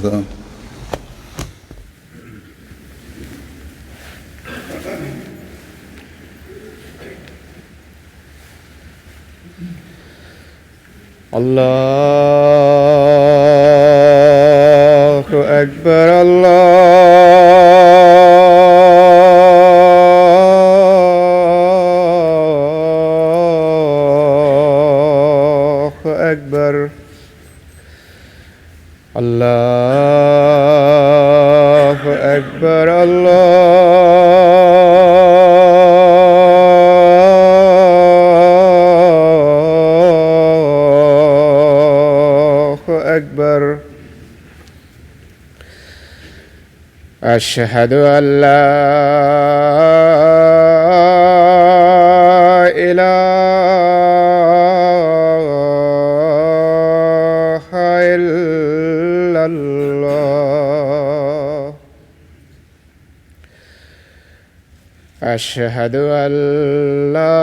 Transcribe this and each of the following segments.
الصلاة. الله أكبر الله أكبر الله أكبر الله أكبر. أشهد أن لا إله إلا الله. أشهد أن لا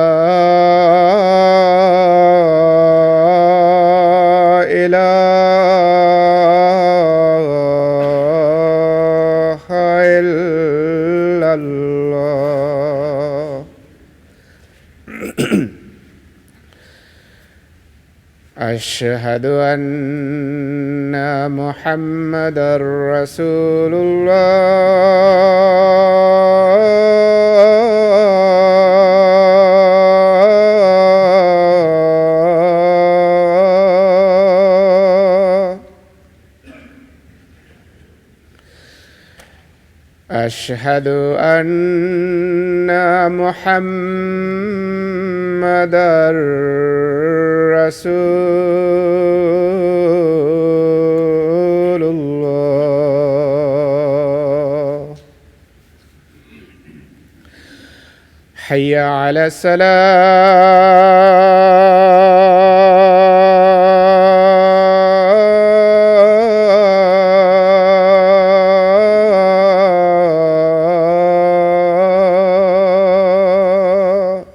إله إلا الله. أشهد أن محمدًا رسول الله. أشهد أن محمدًا رسول الله. حي على الصلاة.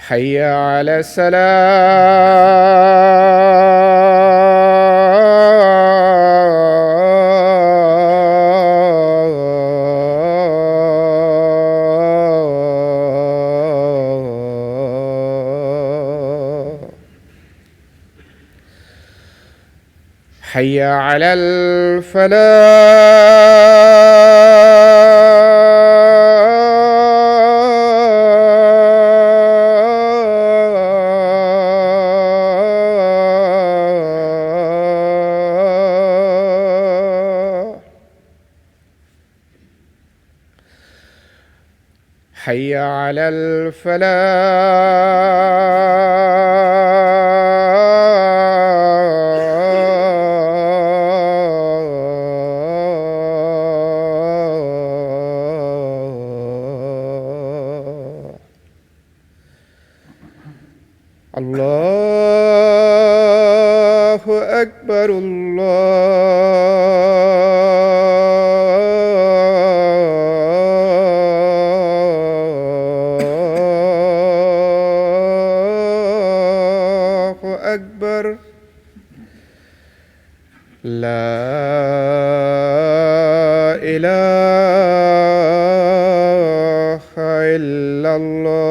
حي على السلام. حي على الفلاح. حي على الفلاح. الله أكبر الله أكبر. لا إله إلا الله.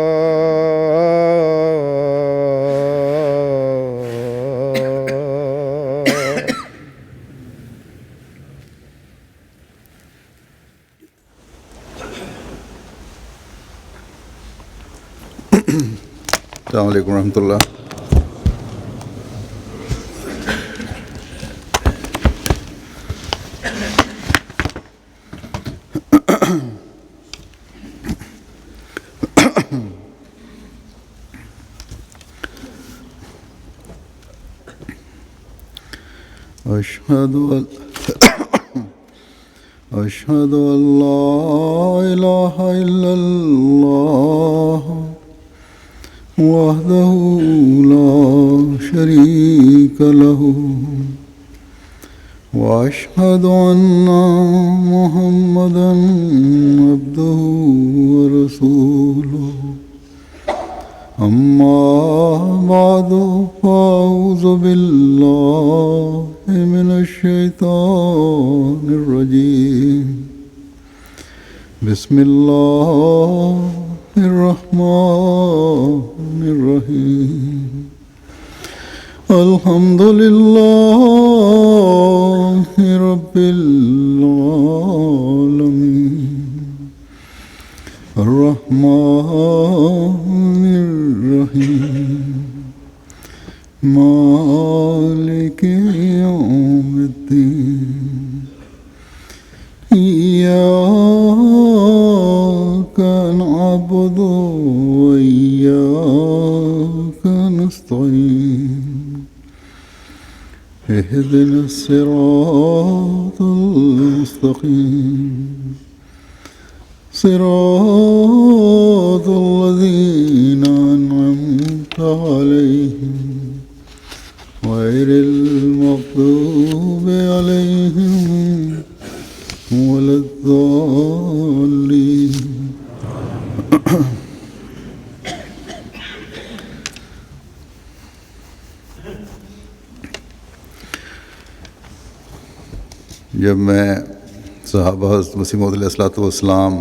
السلام عليكم ورحمة الله. أشهد أن لا إله إلا الله وحده لا شريك له وأشهد أن محمدًا عبده ورسوله. أما بعد فأعوذ أعوذ بالله من الشيطان الرجيم بسم الله الرحمن الرحيم الحمد لله رب العالمين الرحمن الرحيم مالك يوم الدين إياك نعبد وإياك نستعين اهدنا الصراط المستقيم صراط الذين أنعمت عليهم غير المغضوب عليهم ولا الضالين جب میں صحابہ حضرت مسیح موعود علیہ الصلوۃ والسلام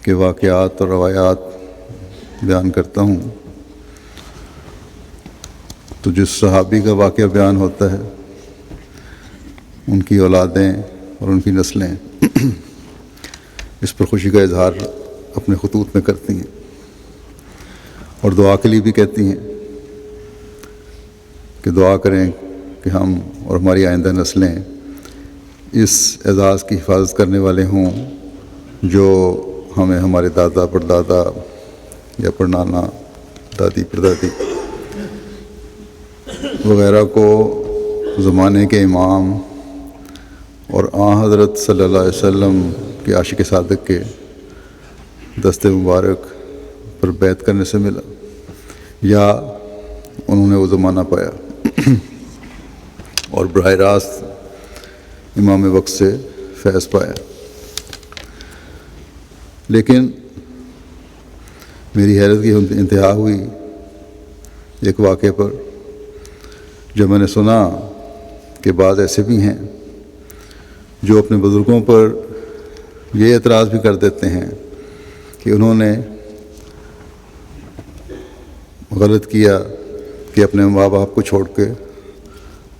کے واقعات اور روایات بیان کرتا ہوں تو جس صحابی کا واقعہ بیان ہوتا ہے ان کی اولادیں اور ان کی نسلیں اس پر خوشی کا اظہار اپنے خطوط میں کرتی ہیں اور دعا کے لیے بھی کہتی ہیں کہ دعا کریں کہ ہم اور ہماری آئندہ نسلیں اس اعزاز کی حفاظت کرنے والے ہوں جو ہمیں ہمارے دادا پردادا یا پڑنانا دادی پردادی وغیرہ کو زمانے کے امام اور آن حضرت صلی اللہ علیہ وسلم کے عاشق صادق کے دست مبارک پر بیعت کرنے سے ملا یا انہوں نے وہ زمانہ پایا اور براہ راست امام وقت سے فیض پایا۔ لیکن میری حیرت کی انتہا ہوئی ایک واقعے پر جب میں نے سنا کہ بعض ایسے بھی ہیں جو اپنے بزرگوں پر یہ اعتراض بھی کر دیتے ہیں کہ انہوں نے غلط کیا کہ اپنے ماں باپ کو چھوڑ کے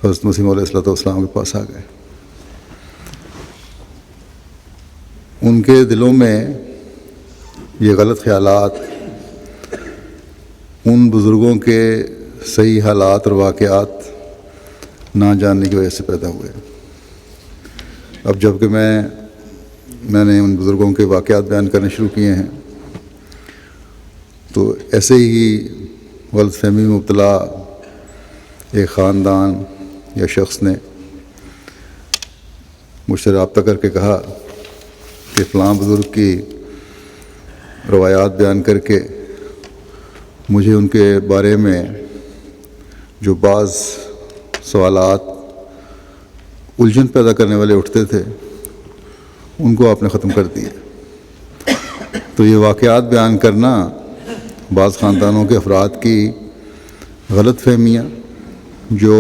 حضرت مسیح موعود علیہ السلام کے پاس آ گئے۔ ان کے دلوں میں یہ غلط خیالات ان بزرگوں کے صحیح حالات اور واقعات نہ جاننے کی وجہ سے پیدا ہوئے۔ اب جب کہ میں نے ان بزرگوں کے واقعات بیان کرنے شروع کیے ہیں تو ایسے ہی غلط فہمی میں مبتلا ایک خاندان یا شخص نے مجھ سے رابطہ کر کے کہا کہ فلاں بزرگ کی روایات بیان کر کے مجھے ان کے بارے میں جو بعض سوالات الجھن پیدا کرنے والے اٹھتے تھے ان کو آپ نے ختم کر دیا۔ تو یہ واقعات بیان کرنا بعض خاندانوں کے افراد کی غلط فہمیاں جو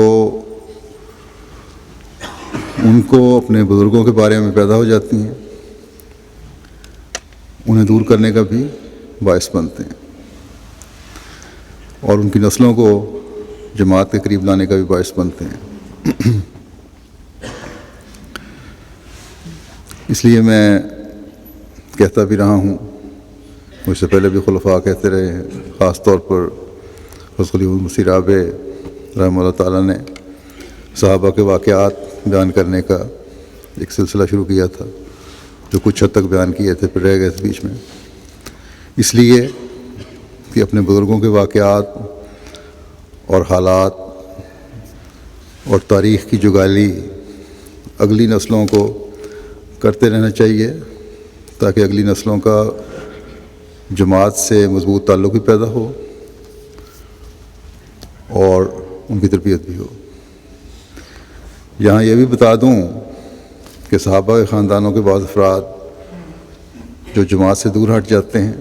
ان کو اپنے بزرگوں کے بارے میں پیدا ہو جاتی ہیں انہیں دور کرنے کا بھی باعث بنتے ہیں اور ان کی نسلوں کو جماعت کے قریب لانے کا بھی باعث بنتے ہیں۔ اس لیے میں کہتا بھی رہا ہوں، مجھ سے پہلے بھی خلفاء کہتے رہے ہیں، خاص طور پر حضرت خلیفہ مسیح رابع رحمہ اللہ تعالیٰ نے صحابہ کے واقعات بیان کرنے کا ایک سلسلہ شروع کیا تھا جو کچھ حد تک بیان کیے تھے پھر رہ گئے تھے بیچ میں، اس لیے کہ اپنے بزرگوں کے واقعات اور حالات اور تاریخ کی جگالی اگلی نسلوں کو کرتے رہنا چاہیے تاکہ اگلی نسلوں کا جماعت سے مضبوط تعلق بھی پیدا ہو اور ان کی تربیت بھی ہو۔ یہاں یہ بھی بتا دوں کہ صحابہ کے خاندانوں کے بعض افراد جو جماعت سے دور ہٹ جاتے ہیں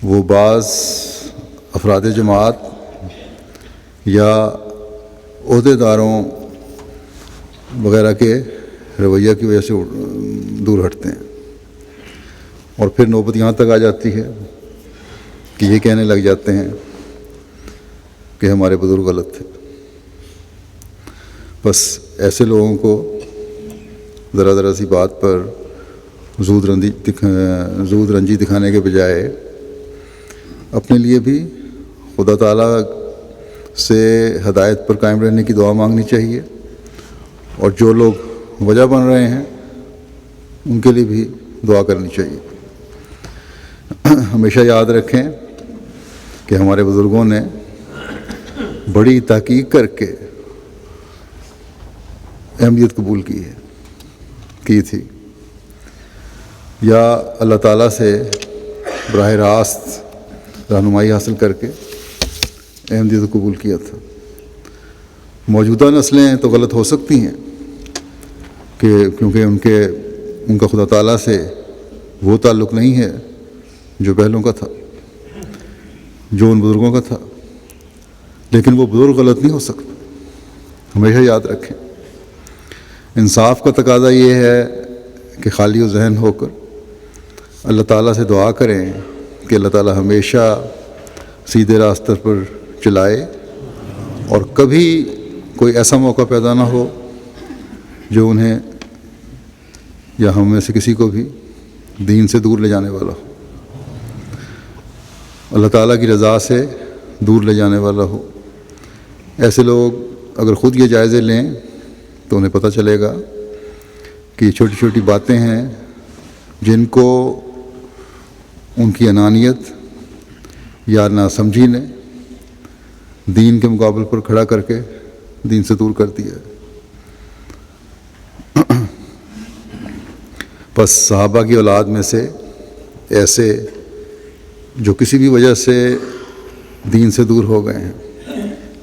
وہ بعض افراد جماعت یا عہدیداروں وغیرہ کے رویہ کی وجہ سے دور ہٹتے ہیں، اور پھر نوبت یہاں تک آ جاتی ہے کہ یہ کہنے لگ جاتے ہیں کہ ہمارے بزرگ غلط تھے۔ بس ایسے لوگوں کو ذرا ذرا سی بات پر زود رنجی دکھانے کے بجائے اپنے لیے بھی خدا تعالیٰ سے ہدایت پر قائم رہنے کی دعا مانگنی چاہیے، اور جو لوگ وجہ بن رہے ہیں ان کے لیے بھی دعا کرنی چاہیے۔ ہمیشہ یاد رکھیں کہ ہمارے بزرگوں نے بڑی تحقیق کر کے احمدیت قبول کی تھی، یا اللہ تعالیٰ سے براہ راست رہنمائی حاصل کر کے احمدیت قبول کیا تھا۔ موجودہ نسلیں تو غلط ہو سکتی ہیں کیونکہ ان کا خدا تعالیٰ سے وہ تعلق نہیں ہے جو پہلوں کا تھا، جو ان بزرگوں کا تھا، لیکن وہ بزرگ غلط نہیں ہو سکتے۔ ہمیشہ یاد رکھیں، انصاف کا تقاضا یہ ہے کہ خالی و ذہن ہو کر اللہ تعالیٰ سے دعا کریں کہ اللہ تعالیٰ ہمیشہ سیدھے راستے پر چلائے، اور کبھی کوئی ایسا موقع پیدا نہ ہو جو انہیں یا ہم میں سے کسی کو بھی دین سے دور لے جانے والا ہو، اللہ تعالیٰ کی رضا سے دور لے جانے والا ہو۔ ایسے لوگ اگر خود یہ جائزے لیں تو انہیں پتہ چلے گا کہ یہ چھوٹی چھوٹی باتیں ہیں جن کو ان کی انانیت یا ناسمجھی نے دین کے مقابل پر کھڑا کر کے دین سے دور کر دیا ہے۔ بس صحابہ کی اولاد میں سے ایسے جو کسی بھی وجہ سے دین سے دور ہو گئے ہیں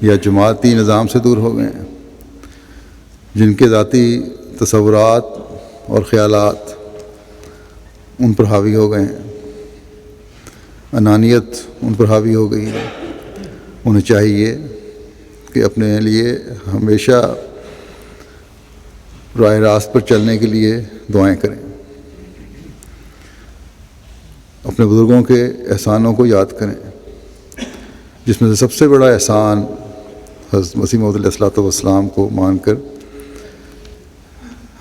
یا جماعتی نظام سے دور ہو گئے ہیں، جن کے ذاتی تصورات اور خیالات ان پر حاوی ہو گئے ہیں، انانیت ان پر حاوی ہو گئی ہے، انہیں چاہیے کہ اپنے لیے ہمیشہ راہ راست پر چلنے کے لیے دعائیں کریں، اپنے بزرگوں کے احسانوں کو یاد کریں، جس میں سے سب سے بڑا احسان حضرت مسیح موعود علیہ الصلوۃ والسلام کو مان کر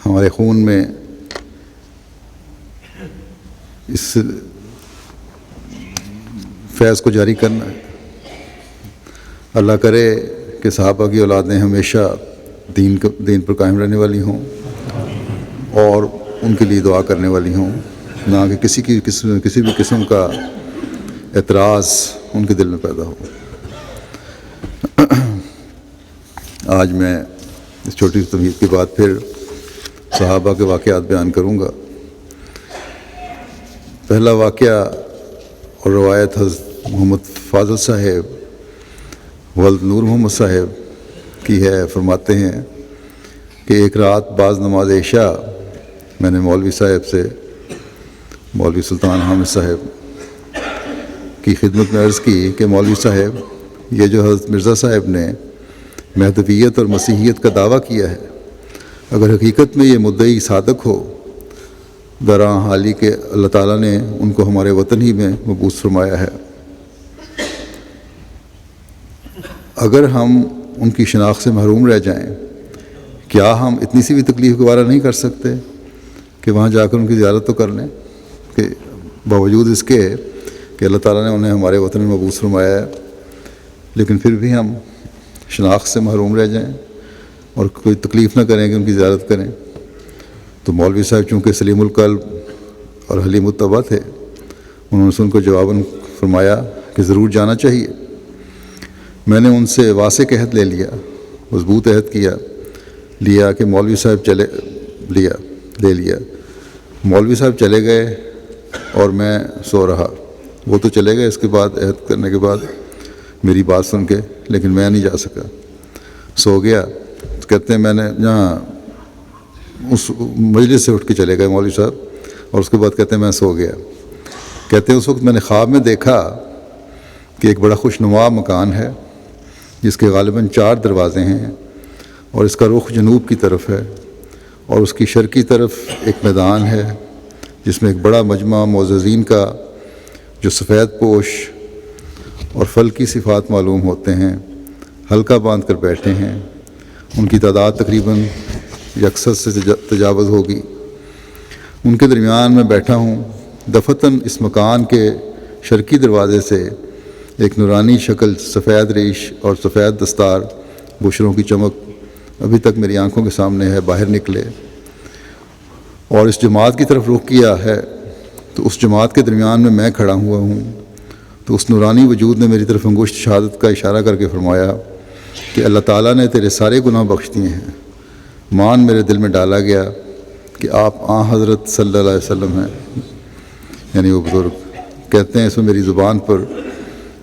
ہمارے خون میں اس فیض کو جاری کرنا ہے۔ اللہ کرے کہ صحابہ کی اولادیں ہمیشہ دین پر قائم رہنے والی ہوں اور ان کے لیے دعا کرنے والی ہوں، نہ کہ کسی بھی قسم کا اعتراض ان کے دل میں پیدا ہو۔ آج میں اس چھوٹی سی تمہید کے بعد پھر صحابہ کے واقعات بیان کروں گا۔ پہلا واقعہ اور روایت حضرت محمد فاضل صاحب ولد نور محمد صاحب کی ہے۔ فرماتے ہیں کہ ایک رات بعد نماز عشاء میں نے مولوی صاحب سے، مولوی سلطان حامد صاحب کی خدمت میں عرض کی کہ مولوی صاحب، یہ جو حضرت مرزا صاحب نے مہدویت اور مسیحیت کا دعویٰ کیا ہے، اگر حقیقت میں یہ مدعی صادق ہو، درا حالی کہ اللہ تعالیٰ نے ان کو ہمارے وطن ہی میں مبعوث فرمایا ہے، اگر ہم ان کی شناخت سے محروم رہ جائیں، کیا ہم اتنی سی بھی تکلیف گوارا نہیں کر سکتے کہ وہاں جا کر ان کی زیارت تو کر لیں؟ کہ باوجود اس کے کہ اللہ تعالیٰ نے انہیں ہمارے وطن میں مبعوث فرمایا ہے، لیکن پھر بھی ہم شناخت سے محروم رہ جائیں اور کوئی تکلیف نہ کریں کہ ان کی زیارت کریں۔ تو مولوی صاحب چونکہ سلیم القلب اور حلیم الطبع تھے، انہوں نے ان کو جواباً فرمایا کہ ضرور جانا چاہیے۔ میں نے ان سے واثق عہد لے لیا، مضبوط عہد لیا کہ مولوی صاحب لے لیا۔ مولوی صاحب چلے گئے اور میں سو رہا۔ وہ تو چلے گئے اس کے بعد عہد کرنے کے بعد میری بات سن کے، لیکن میں نہیں جا سکا، سو گیا۔ کہتے ہیں میں نے جہاں اس مجلس سے اٹھ کے چلے گئے مولوی صاحب، اور اس کے بعد کہتے ہیں میں سو گیا۔ کہتے ہیں اس وقت میں نے خواب میں دیکھا کہ ایک بڑا خوشنما مکان ہے جس کے غالباً 4 دروازے ہیں اور اس کا رخ جنوب کی طرف ہے، اور اس کی شرقی طرف ایک میدان ہے جس میں ایک بڑا مجمع معززین کا جو سفید پوش اور فلکی صفات معلوم ہوتے ہیں حلقہ باندھ کر بیٹھے ہیں۔ ان کی تعداد تقریباً 61 سے تجاوز ہوگی۔ ان کے درمیان میں بیٹھا ہوں۔ دفتن اس مکان کے شرقی دروازے سے ایک نورانی شکل، سفید ریش اور سفید دستار، بشروں کی چمک ابھی تک میری آنکھوں کے سامنے ہے، باہر نکلے اور اس جماعت کی طرف رخ کیا ہے، تو اس جماعت کے درمیان میں کھڑا ہوا ہوں۔ تو اس نورانی وجود نے میری طرف انگشت شہادت کا اشارہ کر کے فرمایا کہ اللہ تعالیٰ نے تیرے سارے گناہ بخش دیے ہیں۔ مان میرے دل میں ڈالا گیا کہ آپ حضرت صلی اللہ علیہ وسلم ہیں، یعنی وہ بزرگ۔ کہتے ہیں اس میں میری زبان پر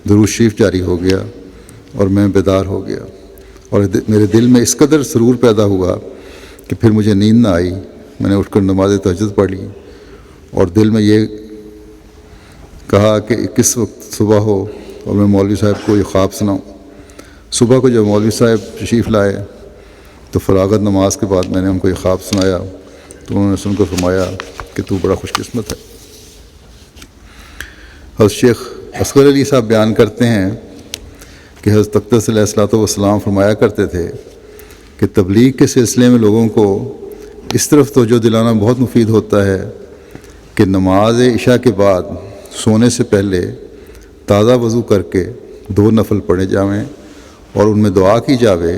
درود شریف جاری ہو گیا اور میں بیدار ہو گیا، اور میرے دل میں اس قدر سرور پیدا ہوا کہ پھر مجھے نیند نہ آئی۔ میں نے اٹھ کر نماز تہجد پڑھ لی اور دل میں یہ کہا کہ کس وقت صبح ہو اور میں مولوی صاحب کو یہ خواب سناؤں۔ صبح کو جب مولوی صاحب تشریف لائے تو فراغت نماز کے بعد میں نے ان کو یہ خواب سنایا، تو انہوں نے سن کر فرمایا کہ تو بڑا خوش قسمت ہے۔ حضرت شیخ اصغر علی صاحب بیان کرتے ہیں کہ حضرت اقدس علیہ الصلوۃ والسلام فرمایا کرتے تھے کہ تبلیغ کے سلسلے میں لوگوں کو اس طرف توجہ دلانا بہت مفید ہوتا ہے کہ نماز عشاء کے بعد سونے سے پہلے تازہ وضو کر کے 2 نفل پڑھے جاویں اور ان میں دعا کی جاوے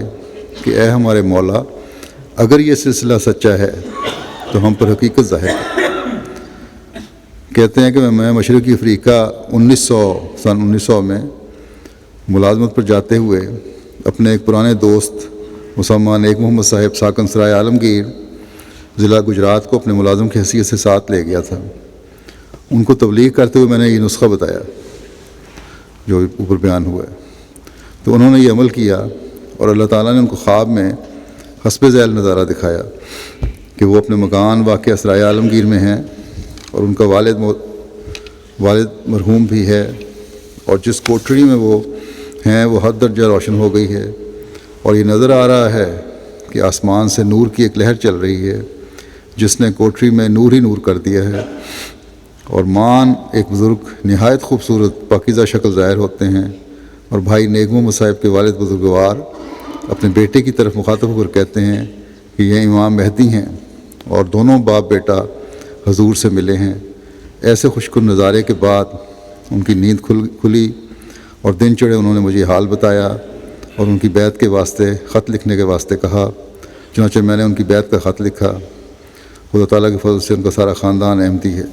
کہ اے ہمارے مولا، اگر یہ سلسلہ سچا ہے تو ہم پر حقیقت ظاہر ہے۔ کہتے ہیں کہ میں مشرقی افریقہ سن 1900 میں ملازمت پر جاتے ہوئے اپنے ایک پرانے دوست مسمہ نیک محمد صاحب ساکن سرائے عالمگیر ضلع گجرات کو اپنے ملازم کی حیثیت سے ساتھ لے گیا تھا۔ ان کو تبلیغ کرتے ہوئے میں نے یہ نسخہ بتایا جو اوپر بیان ہوا ہے، تو انہوں نے یہ عمل کیا اور اللہ تعالیٰ نے ان کو خواب میں حسب ذیل نظارہ دکھایا کہ وہ اپنے مکان واقع سرائے عالمگیر میں ہیں اور ان کا والد مرحوم بھی ہے، اور جس کوٹھڑی میں وہ ہیں وہ حد درجہ روشن ہو گئی ہے، اور یہ نظر آ رہا ہے کہ آسمان سے نور کی ایک لہر چل رہی ہے جس نے کوٹھڑی میں نور ہی نور کر دیا ہے، اور مان ایک بزرگ نہایت خوبصورت پاکیزہ شکل ظاہر ہوتے ہیں، اور بھائی نیک محمد صاحب کے والد بزرگوار اپنے بیٹے کی طرف مخاطب ہو کر کہتے ہیں کہ یہ امام مہدی ہیں اور دونوں باپ بیٹا حضور سے ملے ہیں۔ ایسے خوشکن نظارے کے بعد ان کی نیند کھلی اور دن چڑھے انہوں نے مجھے حال بتایا اور ان کی بیعت کے واسطے خط لکھنے کے واسطے کہا۔ چنانچہ میں نے ان کی بیعت کا خط لکھا۔ خدا تعالیٰ کے فضل سے ان کا سارا خاندان احمدی ہے۔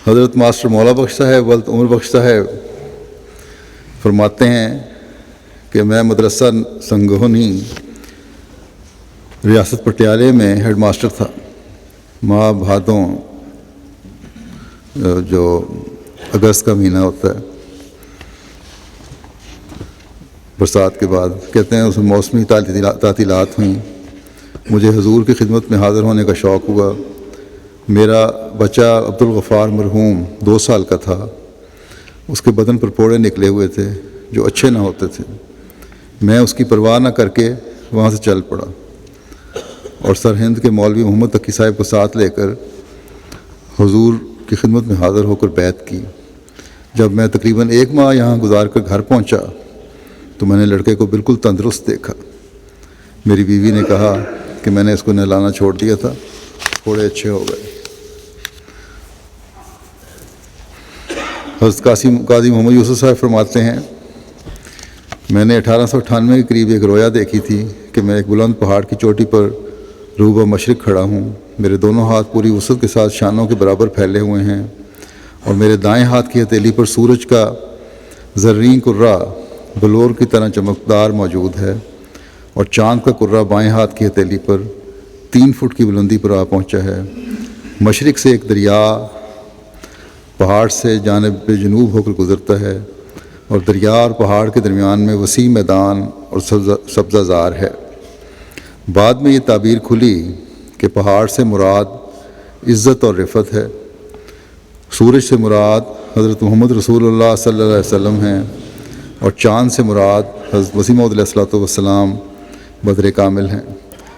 حضرت ماسٹر مولا بخش صاحب ولد عمر بخش صاحب فرماتے ہیں کہ میں مدرسہ سنگہونی ریاست پٹیالے میں ہیڈ ماسٹر تھا۔ ماہ بھادوں جو اگست کا مہینہ ہوتا ہے برسات کے بعد، کہتے ہیں اس میں موسمی تعطیلات ہوئیں۔ مجھے حضور کی خدمت میں حاضر ہونے کا شوق ہوا۔ میرا بچہ عبدالغفار مرحوم 2 سال کا تھا۔ اس کے بدن پر پھوڑے نکلے ہوئے تھے جو اچھے نہ ہوتے تھے۔ میں اس کی پرواہ نہ کر کے وہاں سے چل پڑا اور سر ہند کے مولوی محمد تقی صاحب کو ساتھ لے کر حضور کی خدمت میں حاضر ہو کر بیعت کی۔ جب میں تقریباً 1 ماہ یہاں گزار کر گھر پہنچا تو میں نے لڑکے کو بالکل تندرست دیکھا۔ میری بیوی نے کہا کہ میں نے اس کو نہلانا چھوڑ دیا تھا، تھوڑے اچھے ہو گئے۔ حضرت قاضی محمد یوسف صاحب فرماتے ہیں میں نے 1898 کے قریب ایک رویا دیکھی تھی کہ میں ایک بلند پہاڑ کی چوٹی پر روبہ مشرق کھڑا ہوں۔ میرے دونوں ہاتھ پوری وسعت کے ساتھ شانوں کے برابر پھیلے ہوئے ہیں، اور میرے دائیں ہاتھ کی ہتھیلی پر سورج کا زرین کرہ بلور کی طرح چمکدار موجود ہے، اور چاند کا کرہ بائیں ہاتھ کی ہتھیلی پر 3 فٹ کی بلندی پر آ پہنچا ہے۔ مشرق سے ایک دریا پہاڑ سے جانب جنوب ہو کر گزرتا ہے، اور دریا اور پہاڑ کے درمیان میں وسیع میدان اور سبزہ زار ہے۔ بعد میں یہ تعبیر کھلی کہ پہاڑ سے مراد عزت اور رفعت ہے، سورج سے مراد حضرت محمد رسول اللہ صلی اللہ علیہ وسلم ہیں، اور چاند سے مراد حضرت مسیح موعود علیہ الصلوۃ والسلام بدر کامل ہیں،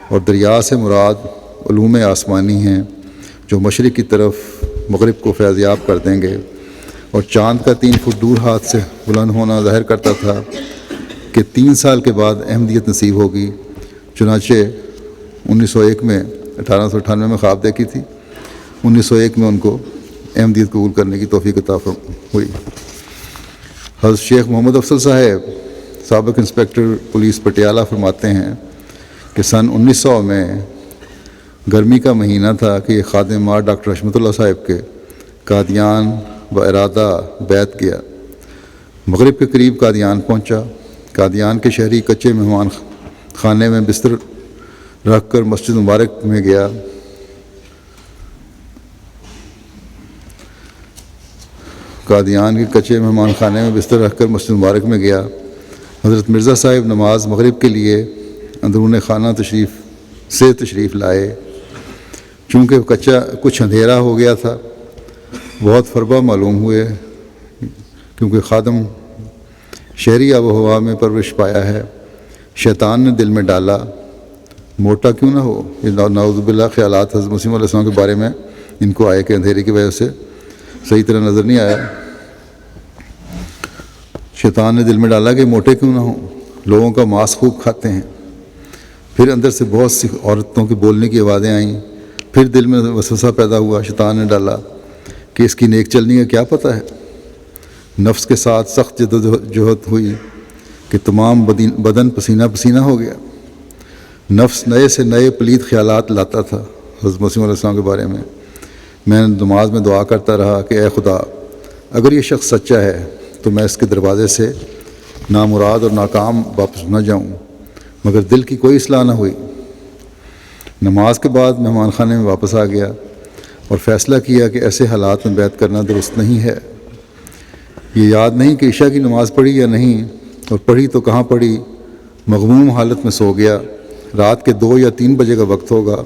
اور دریا سے مراد علوم آسمانی ہیں جو مشرق کی طرف مغرب کو فیضیاب کر دیں گے، اور چاند کا 3 فٹ دور ہاتھ سے بلند ہونا ظاہر کرتا تھا کہ 3 سال کے بعد احمدیت نصیب ہوگی۔ چنانچہ 1901 میں 1898 میں خواب دیکھی تھی، 1901 میں ان کو احمدیت قبول کرنے کی توفیق عطا ہوئی۔ حضرت شیخ محمد افضل صاحب سابق انسپکٹر پولیس پٹیالہ فرماتے ہیں کہ سن 1900 میں گرمی کا مہینہ تھا کہ یہ خادم مار ڈاکٹر حشمت اللہ صاحب کے قادیان ارادہ بیت گیا۔ مغرب کے قریب قادیان پہنچا۔ قادیان کے شہری کچے مہمان خانے میں بستر رکھ کر مسجد مبارک میں گیا۔ قادیان کے کچے مہمان خانے میں بستر رکھ کر مسجد مبارک میں گیا۔ حضرت مرزا صاحب نماز مغرب کے لیے اندرون خانہ تشریف لائے۔ چونکہ کچھ اندھیرا ہو گیا تھا، بہت فربہ معلوم ہوئے، کیونکہ خادم شہری آب و ہوا میں پرورش پایا ہے۔ شیطان نے دل میں ڈالا، موٹا کیوں نہ ہو۔ یہ نعوذ باللہ خیالات حضرت مسیح علیہ السلام کے بارے میں ان کو آئے کہ اندھیرے کی وجہ سے صحیح طرح نظر نہیں آیا۔ شیطان نے دل میں ڈالا کہ موٹے کیوں نہ ہوں، لوگوں کا ماس خوب کھاتے ہیں۔ پھر اندر سے بہت سی عورتوں کی بولنے کی آوازیں آئیں۔ پھر دل میں وسوسہ پیدا ہوا، شیطان نے ڈالا کہ اس کی نیک چلنی کا کیا پتہ ہے۔ نفس کے ساتھ سخت جدوجہد ہوئی کہ تمام بدن پسینہ پسینہ ہو گیا۔ نفس نئے سے نئے پلید خیالات لاتا تھا حضرت مسیح علیہ السلام کے بارے میں۔ میں نماز میں دعا کرتا رہا کہ اے خدا، اگر یہ شخص سچا ہے تو میں اس کے دروازے سے نامراد اور ناکام واپس نہ جاؤں، مگر دل کی کوئی اصلاح نہ ہوئی۔ نماز کے بعد مہمان خانے میں واپس آ گیا اور فیصلہ کیا کہ ایسے حالات میں بیعت کرنا درست نہیں ہے۔ یہ یاد نہیں کہ عشاء کی نماز پڑھی یا نہیں، اور پڑھی تو کہاں پڑھی، مغموم حالت میں سو گیا۔ رات کے 2 یا 3 بجے کا وقت ہوگا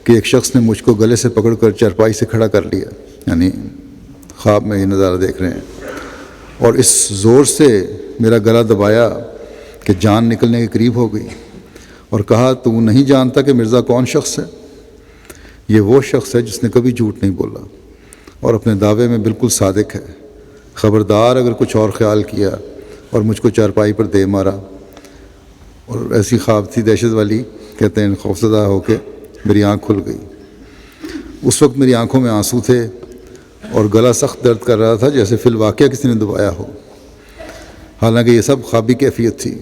کہ ایک شخص نے مجھ کو گلے سے پکڑ کر چارپائی سے کھڑا کر لیا، یعنی خواب میں یہ نظارہ دیکھ رہے ہیں، اور اس زور سے میرا گلا دبایا کہ جان نکلنے کے قریب ہو گئی، اور کہا تو نہیں جانتا کہ مرزا کون شخص ہے؟ یہ وہ شخص ہے جس نے کبھی جھوٹ نہیں بولا اور اپنے دعوے میں بالکل صادق ہے۔ خبردار اگر کچھ اور خیال کیا، اور مجھ کو چارپائی پر دے مارا۔ اور ایسی خواب تھی دہشت والی، کہتے ہیں خوفزدہ ہو کے میری آنکھ کھل گئی۔ اس وقت میری آنکھوں میں آنسو تھے اور گلا سخت درد کر رہا تھا جیسے فی الواقعہ کسی نے دبایا ہو، حالانکہ یہ سب خوابی کیفیت تھی۔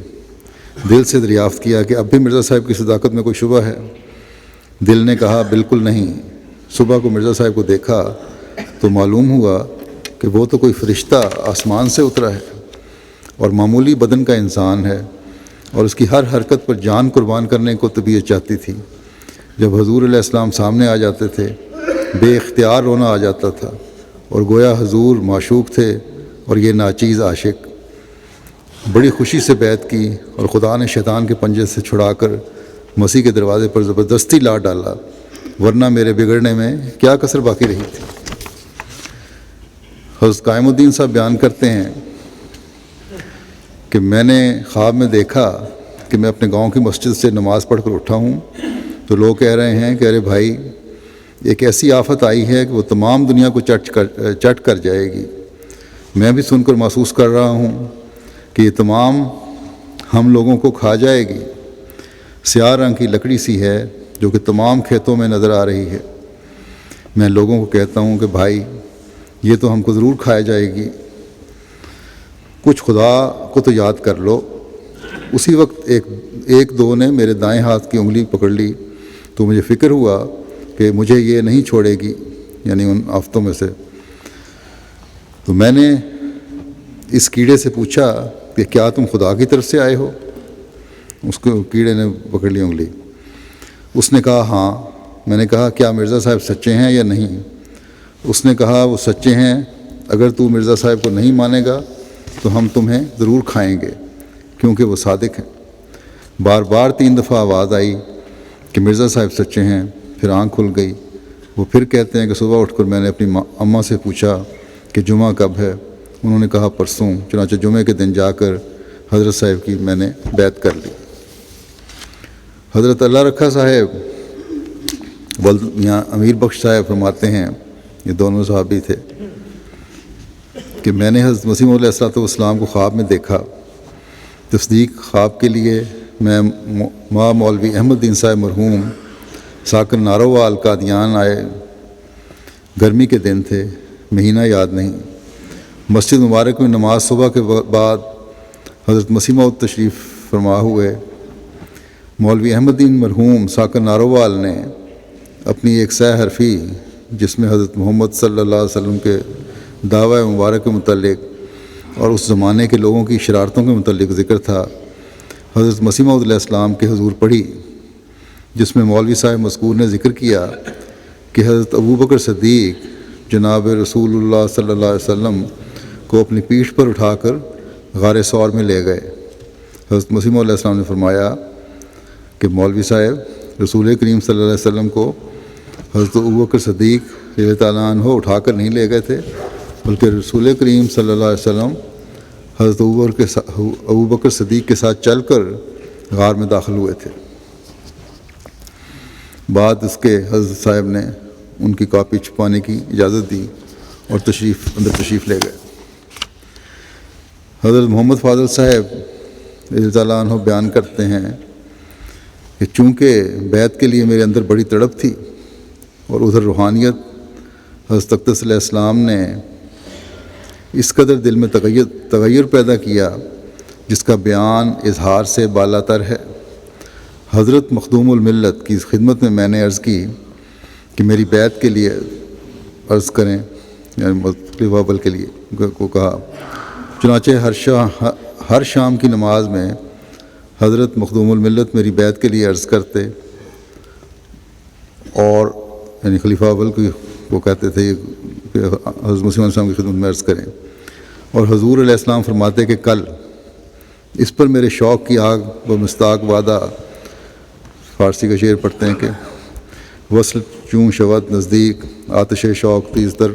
دل سے دریافت کیا کہ اب بھی مرزا صاحب کی صداقت میں کوئی شبہ ہے؟ دل نے کہا بالکل نہیں۔ صبح کو مرزا صاحب کو دیکھا تو معلوم ہوا کہ وہ تو کوئی فرشتہ آسمان سے اترا ہے اور معمولی بدن کا انسان ہے، اور اس کی ہر حرکت پر جان قربان کرنے کو طبیعت چاہتی تھی۔ جب حضور علیہ السلام سامنے آ جاتے تھے بے اختیار رونا آ جاتا تھا، اور گویا حضور معشوق تھے اور یہ ناچیز عاشق۔ بڑی خوشی سے بیعت کی، اور خدا نے شیطان کے پنجے سے چھڑا کر مسیح کے دروازے پر زبردستی لا ڈالا، ورنہ میرے بگڑنے میں کیا کسر باقی رہی تھی۔ حضرت قائم الدین صاحب بیان کرتے ہیں کہ میں نے خواب میں دیکھا کہ میں اپنے گاؤں کی مسجد سے نماز پڑھ کر اٹھا ہوں تو لوگ کہہ رہے ہیں کہ ارے بھائی، ایک ایسی آفت آئی ہے کہ وہ تمام دنیا کو چٹ کر جائے گی۔ میں بھی سن کر محسوس کر رہا ہوں کہ یہ تمام ہم لوگوں کو کھا جائے گی۔ سیاہ رنگ کی لکڑی سی ہے جو کہ تمام کھیتوں میں نظر آ رہی ہے۔ میں لوگوں کو کہتا ہوں کہ بھائی، یہ تو ہم کو ضرور کھایا جائے گی، کچھ خدا کو تو یاد کر لو۔ اسی وقت ایک دو نے میرے دائیں ہاتھ کی انگلی پکڑ لی تو مجھے فکر ہوا کہ مجھے یہ نہیں چھوڑے گی، یعنی ان آفتوں میں سے۔ تو میں نے اس کیڑے سے پوچھا کہ کیا تم خدا کی طرف سے آئے ہو؟ اس کو کیڑے نے پکڑ لی انگلی۔ اس نے کہا ہاں۔ میں نے کہا کیا مرزا صاحب سچے ہیں یا نہیں؟ اس نے کہا وہ سچے ہیں، اگر تو مرزا صاحب کو نہیں مانے گا تو ہم تمہیں ضرور کھائیں گے، کیونکہ وہ صادق ہیں۔ بار بار 3 دفعہ آواز آئی کہ مرزا صاحب سچے ہیں۔ پھر آنکھ کھل گئی۔ وہ پھر کہتے ہیں کہ صبح اٹھ کر میں نے اپنی اماں سے پوچھا کہ جمعہ کب ہے؟ انہوں نے کہا پرسوں۔ چنانچہ جمعے کے دن جا کر حضرت صاحب کی میں نے بیعت کر لی۔ حضرت اللہ رکھا صاحب یہاں امیر بخش صاحب فرماتے ہیں، یہ دونوں صحابی تھے، کہ میں نے حضرت مسیح علیہ السلام کو خواب میں دیکھا۔ تصدیق خواب کے لیے میں ماں مولوی احمد دین صاحب مرحوم ساکن ناروال قادیان آئے۔ گرمی کے دن تھے، مہینہ یاد نہیں۔ مسجد مبارک میں نماز صبح کے بعد حضرت مسیح موعود تشریف فرما ہوئے۔ مولوی احمد دین مرحوم ساکن ناروال نے اپنی ایک سہ حرفی، جس میں حضرت محمد صلی اللہ علیہ وسلم کے دعوی مبارک کے متعلق اور اس زمانے کے لوگوں کی شرارتوں کے متعلق ذکر تھا، حضرت مسیح موعود علیہ السلام کے حضور پڑھی، جس میں مولوی صاحب مذکور نے ذکر کیا کہ حضرت ابوبکر صدیق جناب رسول اللہ صلی اللہ علیہ وسلم کو اپنی پیٹھ پر اٹھا کر غار ثور میں لے گئے۔ حضرت مسیح موعود علیہ السلام نے فرمایا کہ مولوی صاحب رسول کریم صلی اللہ علیہ وسلم کو حضرت ابوبکر صدیق رضی اللہ تعالیٰ عنہ اٹھا کر نہیں لے گئے تھے، بلکہ رسول کریم صلی اللہ علیہ وسلم حضرت ابوبکر صدیق کے ساتھ چل کر غار میں داخل ہوئے تھے۔ بعد اس کے حضرت صاحب نے ان کی کاپی چھپانے کی اجازت دی اور اندر تشریف لے گئے۔ حضرت محمد فاضل صاحب رضی اللہ تعالیٰ عنہ بیان کرتے ہیں کہ چونکہ بیعت کے لیے میرے اندر بڑی تڑپ تھی اور ادھر روحانیت حضرت اقدس علیہ السلام نے اس قدر دل میں تغیر پیدا کیا جس کا بیان اظہار سے بالا تر ہے۔ حضرت مخدوم الملت کی خدمت میں میں نے عرض کی کہ میری بیعت کے لیے عرض کریں، یعنی مختلف وابل کے لیے کو کہا۔ چنانچہ ہر شام کی نماز میں حضرت مخدوم الملت میری بیعت کے لیے عرض کرتے، اور یعنی خلیفہ اول کو کہتے تھے کہ حضرت مسیح علیہ السلام کی خدمت میں عرض کریں، اور حضور علیہ السلام فرماتے کہ کل اس پر میرے شوق کی آگ و مستاق وعدہ، فارسی کا شعر پڑھتے ہیں کہ وصل چوں شود نزدیک آتش شوق تیز تر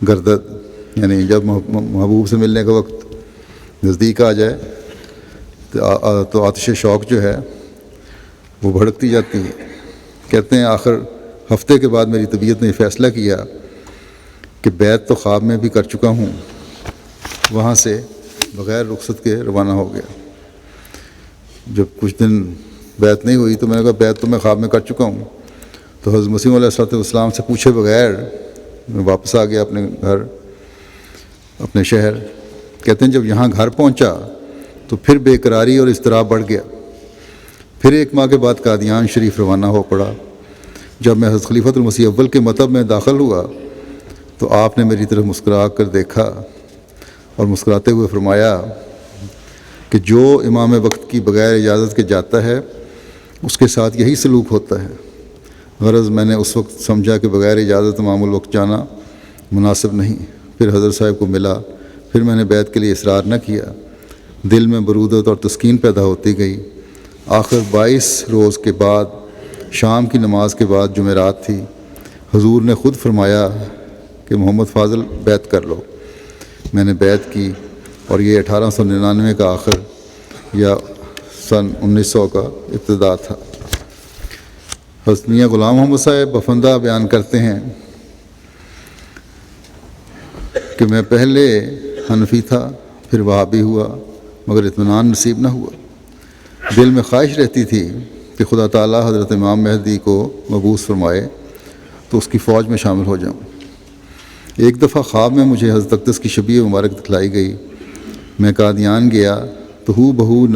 گردد، یعنی جب محبوب سے ملنے کا وقت نزدیک آ جائے تو آتش شوق جو ہے وہ بھڑکتی جاتی ہے۔ کہتے ہیں آخر ہفتے کے بعد میری طبیعت نے فیصلہ کیا کہ بیعت تو خواب میں بھی کر چکا ہوں، وہاں سے بغیر رخصت کے روانہ ہو گیا۔ جب کچھ دن بیعت نہیں ہوئی تو میں نے کہا بیعت تو میں خواب میں کر چکا ہوں، تو حضرت مسیح علیہ السلام سے پوچھے بغیر میں واپس آ گیا اپنے گھر، اپنے شہر۔ کہتے ہیں جب یہاں گھر پہنچا تو پھر بے قراری اور اضطراب بڑھ گیا۔ پھر 1 ماہ کے بعد قادیان شریف روانہ ہو پڑا۔ جب میں حضرت خلیفۃ المسیح اول کے مطب میں داخل ہوا تو آپ نے میری طرف مسکرا کر دیکھا اور مسکراتے ہوئے فرمایا کہ جو امام وقت کی بغیر اجازت کے جاتا ہے اس کے ساتھ یہی سلوک ہوتا ہے۔ غرض میں نے اس وقت سمجھا کہ بغیر اجازت امام الوقت جانا مناسب نہیں۔ پھر حضرت صاحب کو ملا، پھر میں نے بیعت کے لیے اصرار نہ کیا۔ دل میں برودت اور تسکین پیدا ہوتی گئی۔ آخر 22 روز کے بعد شام کی نماز کے بعد جمعرات تھی، حضور نے خود فرمایا کہ محمد فاضل بیعت کر لو۔ میں نے بیعت کی اور یہ 1899 کا آخر یا سن 1900 کا ابتدا تھا۔ حضرت میاں غلام محمد صاحب افندہ بیان کرتے ہیں کہ میں پہلے حنفی تھا، پھر وہابی ہوا، مگر اطمینان نصیب نہ ہوا۔ دل میں خواہش رہتی تھی کہ خدا تعالیٰ حضرت امام مہدی کو مبعوث فرمائے تو اس کی فوج میں شامل ہو جاؤں۔ ایک دفعہ خواب میں مجھے حضرت اقدس کی شبیہ مبارک دکھلائی گئی۔ میں قادیان گیا تو ہو بہو وہی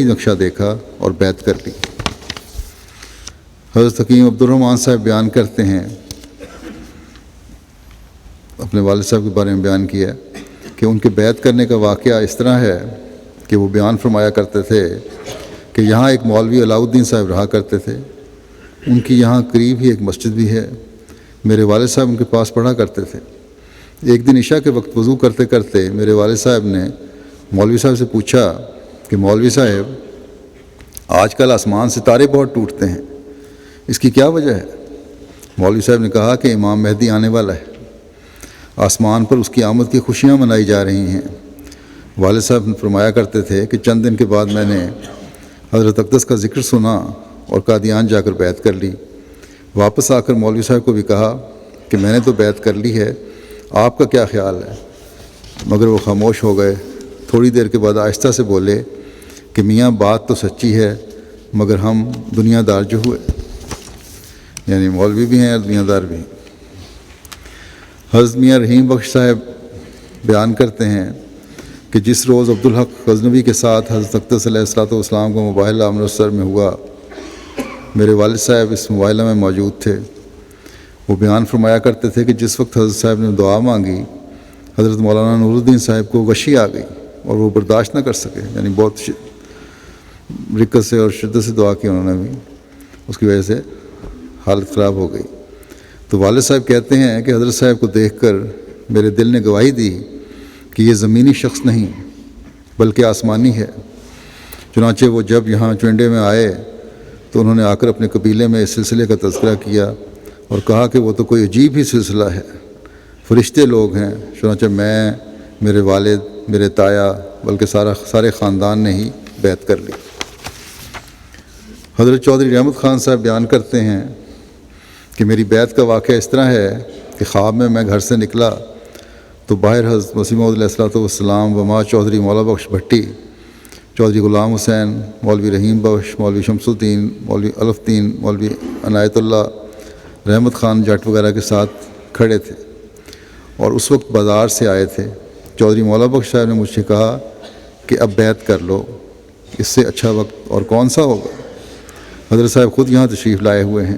نقشہ دیکھا اور بیعت کر لی۔ حضرت حکیم عبد الرحمن صاحب بیان کرتے ہیں، اپنے والد صاحب کے بارے میں بیان کیا کہ ان کے بیعت کرنے کا واقعہ اس طرح ہے کہ وہ بیان فرمایا کرتے تھے کہ یہاں ایک مولوی علاء الدین صاحب رہا کرتے تھے، ان کی یہاں قریب ہی ایک مسجد بھی ہے۔ میرے والد صاحب ان کے پاس پڑھا کرتے تھے۔ ایک دن عشاء کے وقت وضو کرتے کرتے میرے والد صاحب نے مولوی صاحب سے پوچھا کہ مولوی صاحب آج کل آسمان سے تارے بہت ٹوٹتے ہیں، اس کی کیا وجہ ہے؟ مولوی صاحب نے کہا کہ امام مہدی آنے والا ہے، آسمان پر اس کی آمد کی خوشیاں منائی جا رہی ہیں۔ والد صاحب فرمایا کرتے تھے کہ چند دن کے بعد میں نے حضرت اقدس کا ذکر سنا اور قادیان جا کر بیعت کر لی۔ واپس آ کر مولوی صاحب کو بھی کہا کہ میں نے تو بیعت کر لی ہے، آپ کا کیا خیال ہے؟ مگر وہ خاموش ہو گئے۔ تھوڑی دیر کے بعد آہستہ سے بولے کہ میاں بات تو سچی ہے، مگر ہم دنیا دار جو ہوئے، یعنی مولوی بھی ہیں اور دنیا دار بھی ہیں۔ حضرت میاں رحیم بخش صاحب بیان کرتے ہیں کہ جس روز عبدالحق غزنوی کے ساتھ حضرت اقدس علیہ الصلوۃ والسلام کو مباحلہ امرتسر میں ہوا، میرے والد صاحب اس مباحلہ میں موجود تھے۔ وہ بیان فرمایا کرتے تھے کہ جس وقت حضرت صاحب نے دعا مانگی، حضرت مولانا نور الدین صاحب کو غشی آ گئی اور وہ برداشت نہ کر سکے، یعنی بہت رکت سے اور شدت سے دعا کی انہوں نے بھی، اس کی وجہ سے حالت خراب ہو گئی۔ تو والد صاحب کہتے ہیں کہ حضرت صاحب کو دیکھ کر میرے دل نے گواہی دی کہ یہ زمینی شخص نہیں بلکہ آسمانی ہے۔ چنانچہ وہ جب یہاں چونڈے میں آئے تو انہوں نے آ کر اپنے قبیلے میں اس سلسلے کا تذکرہ کیا اور کہا کہ وہ تو کوئی عجیب ہی سلسلہ ہے، فرشتے لوگ ہیں۔ چنانچہ میں، میرے والد، میرے تایا، بلکہ سارے خاندان نے ہی بیعت کر لی۔ حضرت چودھری رحمت خان صاحب بیان کرتے ہیں کہ میری بیعت کا واقعہ اس طرح ہے کہ خواب میں گھر سے نکلا تو باہر حضرت مسیح موعود علیہ الصلوۃ والسلام وما چودھری مولا بخش بھٹی، چودھری غلام حسین، مولوی رحیم بخش، مولوی شمس الدین، مولوی الف الدین، مولوی عنایت اللہ، رحمت خان جٹ وغیرہ کے ساتھ کھڑے تھے اور اس وقت بازار سے آئے تھے۔ چودھری مولا بخش صاحب نے مجھ سے کہا کہ اب بیعت کر لو، اس سے اچھا وقت اور کون سا ہوگا؟ حضرت صاحب خود یہاں تشریف لائے ہوئے ہیں۔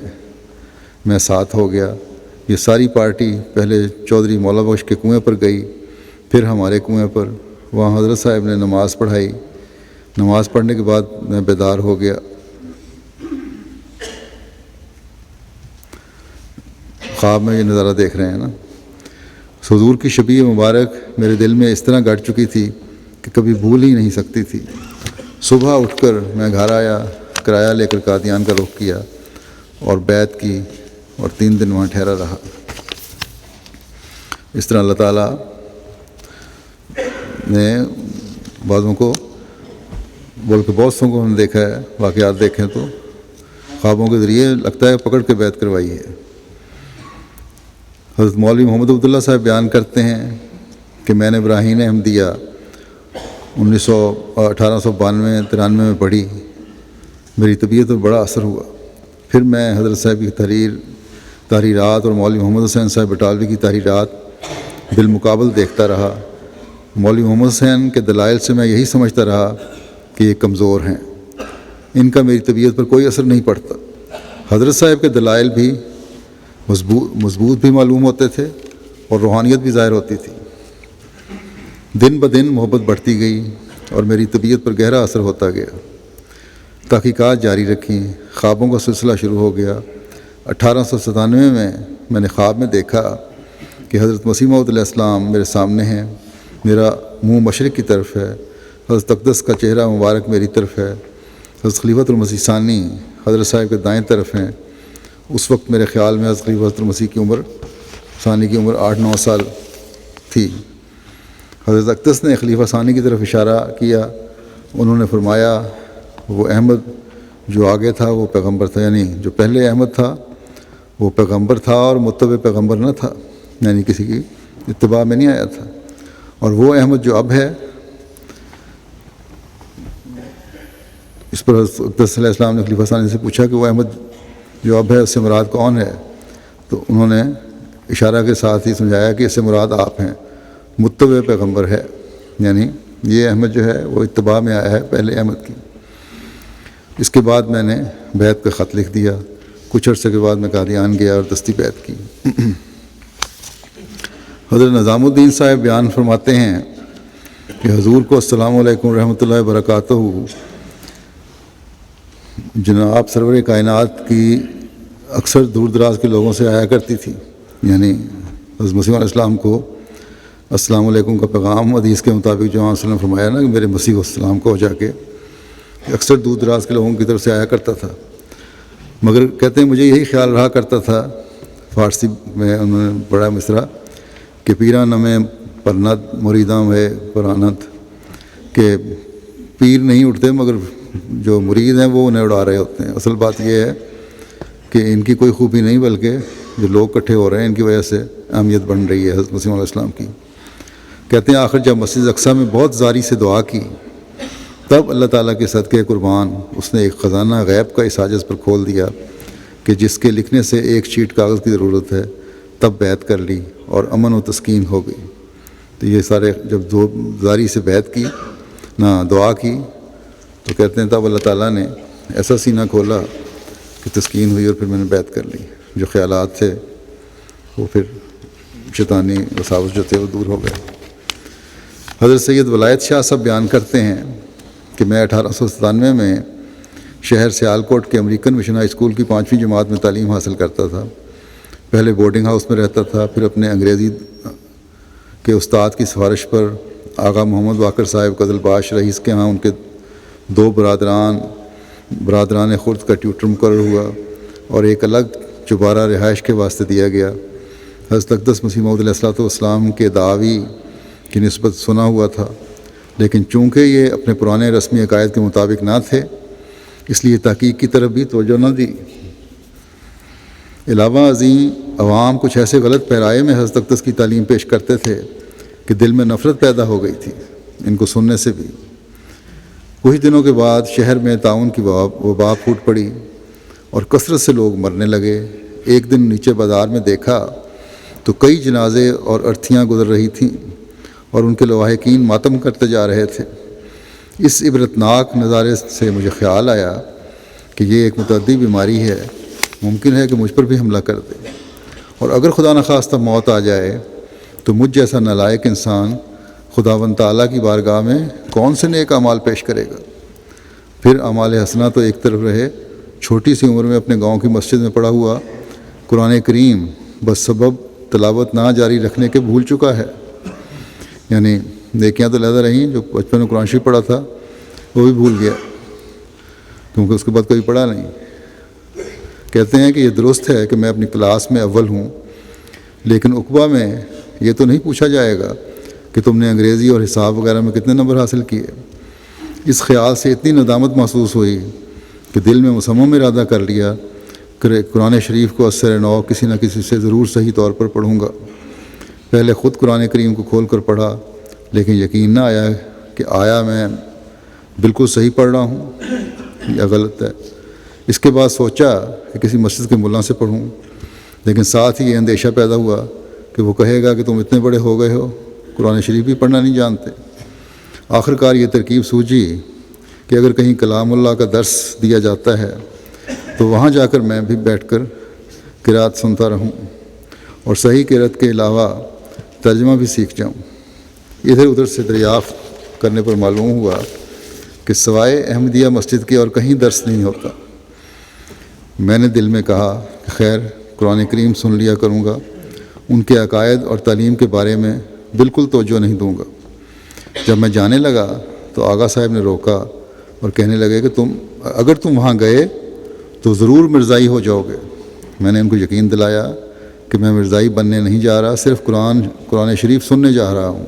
میں ساتھ ہو گیا۔ یہ ساری پارٹی پہلے چودھری مولا بخش کے کنویں پر گئی، پھر ہمارے کنویں پر، وہاں حضرت صاحب نے نماز پڑھائی۔ نماز پڑھنے کے بعد میں بیدار ہو گیا۔ خواب میں یہ نظارہ دیکھ رہے ہیں نا۔ حضور کی شبیہ مبارک میرے دل میں اس طرح گڑ چکی تھی کہ کبھی بھول ہی نہیں سکتی تھی۔ صبح اٹھ کر میں گھر آیا، کرایہ لے کر قادیان کا رخ کیا اور بیعت کی اور 3 دن وہاں ٹھہرا رہا۔ اس طرح اللہ تعالیٰ نے بعضوں کو، بلکہ بہت سوں کو ہم نے دیکھا ہے، واقعات دیکھیں تو خوابوں کے ذریعے لگتا ہے پکڑ کے بیعت کروائی ہے۔ حضرت مولوی محمد عبداللہ صاحب بیان کرتے ہیں کہ میں نے براہین احمدیہ 1892-93 میں پڑھی، میری طبیعت پر بڑا اثر ہوا۔ پھر میں حضرت صاحب کی تحریرات اور مولوی محمد حسین صاحب بٹالوی کی تحریرات بالمقابل دیکھتا رہا۔ مولوی محمد حسین کے دلائل سے میں یہی سمجھتا رہا کہ یہ کمزور ہیں، ان کا میری طبیعت پر کوئی اثر نہیں پڑتا۔ حضرت صاحب کے دلائل بھی مضبوط بھی معلوم ہوتے تھے اور روحانیت بھی ظاہر ہوتی تھی۔ دن بدن محبت بڑھتی گئی اور میری طبیعت پر گہرا اثر ہوتا گیا۔ تحقیقات جاری رکھیں، خوابوں کا سلسلہ شروع ہو گیا۔ 1897 میں نے خواب میں دیکھا کہ حضرت مسیح موعود علیہ السلام میرے سامنے ہیں، میرا منہ مشرق کی طرف ہے، حضرت اقدس کا چہرہ مبارک میری طرف ہے، حضرت خلیفۃ المسیح ثانی حضرت صاحب کے دائیں طرف ہیں۔ اس وقت میرے خیال میں حضرت خلیفۃ المسیح کی عمر ثانی کی عمر 8-9 سال تھی۔ حضرت اقدس نے خلیفہ ثانی کی طرف اشارہ کیا، انہوں نے فرمایا وہ احمد جو آگے تھا وہ پیغمبر تھا، یعنی جو پہلے احمد تھا وہ پیغمبر تھا اور متبع پیغمبر نہ تھا، یعنی کسی کی اتباع میں نہیں آیا تھا، اور وہ احمد جو اب ہے۔ اس پر حضرت اقدس علیہ السلام نے خلیفہ ثانی سے پوچھا کہ وہ احمد جو اب ہے اس سے مراد کون ہے؟ تو انہوں نے اشارہ کے ساتھ ہی سمجھایا کہ اس سے مراد آپ ہیں، متبع پیغمبر ہے، یعنی یہ احمد جو ہے وہ اتباع میں آیا ہے پہلے احمد کی۔ اس کے بعد میں نے بیعت کا خط لکھ دیا۔ کچھ عرصے کے بعد میں قادیان گیا اور دستی بیعت کی۔ حضرت نظام الدین صاحب بیان فرماتے ہیں کہ حضور کو السلام علیکم ورحمۃ اللہ وبرکاتہ جناب سرور کائنات کی اکثر دور دراز کے لوگوں سے آیا کرتی تھی، یعنی حضرت مسیح علیہ السلام کو السلام علیکم کا پیغام حدیث کے مطابق جو آپ نے فرمایا نا کہ میرے مسیح السلام کو جا کے اکثر دور دراز کے لوگوں کی طرف سے آیا کرتا تھا، مگر کہتے ہیں مجھے یہی خیال رہا کرتا تھا، فارسی میں انہوں نے پڑھا مصرع کہ پیران میں پرنت مریداں ہے پرانت، کہ پیر نہیں اٹھتے مگر جو مرید ہیں وہ انہیں اڑا رہے ہوتے ہیں۔ اصل بات یہ ہے کہ ان کی کوئی خوبی نہیں، بلکہ جو لوگ اکٹھے ہو رہے ہیں ان کی وجہ سے اہمیت بن رہی ہے حضرت مسیح علیہ السلام کی۔ کہتے ہیں آخر جب مسجد اقصیٰ میں بہت زاری سے دعا کی، تب اللہ تعالیٰ کے صدقے قربان اس نے ایک خزانہ غیب کا اس حاجز پر کھول دیا کہ جس کے لکھنے سے ایک شیٹ کاغذ کی ضرورت ہے، تب بیعت کر لی اور امن و تسکین ہو گئی۔ تو یہ سارے جب دو زاری سے بیعت کی نہ دعا کی، تو کہتے ہیں تب اللہ تعالیٰ نے ایسا سینہ کھولا کہ تسکین ہوئی اور پھر میں نے بیعت کر لی۔ جو خیالات تھے وہ پھر شیطانی وساوس جو تھے وہ دور ہو گئے۔ حضرت سید ولایت شاہ صاحب بیان کرتے ہیں کہ میں 1897 میں شہر سیالکوٹ کے امریکن مشن ہائی اسکول کی 5ویں جماعت میں تعلیم حاصل کرتا تھا۔ پہلے بورڈنگ ہاؤس میں رہتا تھا، پھر اپنے انگریزی کے استاد کی سفارش پر آغا محمد واکر صاحب قزلباش رئیس کے ہاں ان کے 2 برادران خرد کا ٹیوٹر مقرر ہوا اور ایک الگ چبارہ رہائش کے واسطے دیا گیا۔ حضرت اقدس مسیح موعود علیہ الصلوۃ والسلام کے دعاوی کی نسبت سنا ہوا تھا، لیکن چونکہ یہ اپنے پرانے رسمی عقائد کے مطابق نہ تھے، اس لیے تحقیق کی طرف بھی توجہ نہ دی۔ علاوہ ازیں عوام کچھ ایسے غلط پیرائے میں حضرت اقدس کی تعلیم پیش کرتے تھے کہ دل میں نفرت پیدا ہو گئی تھی ان کو سننے سے بھی۔ کچھ دنوں کے بعد شہر میں طاعون کی وبا پھوٹ پڑی اور کثرت سے لوگ مرنے لگے۔ ایک دن نیچے بازار میں دیکھا تو کئی جنازے اور ارتھیاں گزر رہی تھیں اور ان کے لواحقین ماتم کرتے جا رہے تھے۔ اس عبرتناک نظارے سے مجھے خیال آیا کہ یہ ایک متعدی بیماری ہے، ممکن ہے کہ مجھ پر بھی حملہ کر دے، اور اگر خدا نخواستہ موت آ جائے تو مجھ جیسا نالائق انسان خداوند تعالیٰ کی بارگاہ میں کون سے نیک اعمال پیش کرے گا؟ پھر اعمال حسنہ تو ایک طرف رہے، چھوٹی سی عمر میں اپنے گاؤں کی مسجد میں پڑھا ہوا قرآن کریم بس سبب تلاوت نہ جاری رکھنے کے بھول چکا ہے۔ یعنی نیکیاں تو لہذا رہیں، جو بچپن میں قرآن شریف پڑھا تھا وہ بھی بھول گیا کیونکہ اس کے بعد کوئی پڑھا نہیں۔ کہتے ہیں کہ یہ درست ہے کہ میں اپنی کلاس میں اول ہوں، لیکن عقبہ میں یہ تو نہیں پوچھا جائے گا کہ تم نے انگریزی اور حساب وغیرہ میں کتنے نمبر حاصل کیے۔ اس خیال سے اتنی ندامت محسوس ہوئی کہ دل میں مصمم ارادہ کر لیا کہ قرآن شریف کو اثر نو کسی نہ کسی سے ضرور صحیح طور پر پڑھوں گا۔ پہلے خود قرآن کریم کو کھول کر پڑھا، لیکن یقین نہ آیا کہ آیا میں بالکل صحیح پڑھ رہا ہوں یا غلط ہے۔ اس کے بعد سوچا کہ کسی مسجد کے ملا سے پڑھوں، لیکن ساتھ ہی یہ اندیشہ پیدا ہوا کہ وہ کہے گا کہ تم اتنے بڑے ہو گئے ہو، قرآن شریف بھی پڑھنا نہیں جانتے۔ آخر کار یہ ترکیب سوچی کہ اگر کہیں کلام اللہ کا درس دیا جاتا ہے تو وہاں جا کر میں بھی بیٹھ کر قرأت سنتا رہوں اور صحیح قرأت کے علاوہ ترجمہ بھی سیکھ جاؤں۔ ادھر ادھر سے دریافت کرنے پر معلوم ہوا کہ سوائے احمدیہ مسجد کے اور کہیں درس نہیں ہوتا۔ میں نے دل میں کہا کہ خیر قرآن کریم سن لیا کروں گا، ان کے عقائد اور تعلیم کے بارے میں بالکل توجہ نہیں دوں گا۔ جب میں جانے لگا تو آغا صاحب نے روکا اور کہنے لگے کہ اگر تم وہاں گئے تو ضرور مرزائی ہو جاؤ گے۔ میں نے ان کو یقین دلایا کہ میں مرزائی بننے نہیں جا رہا، صرف قرآن شریف سننے جا رہا ہوں۔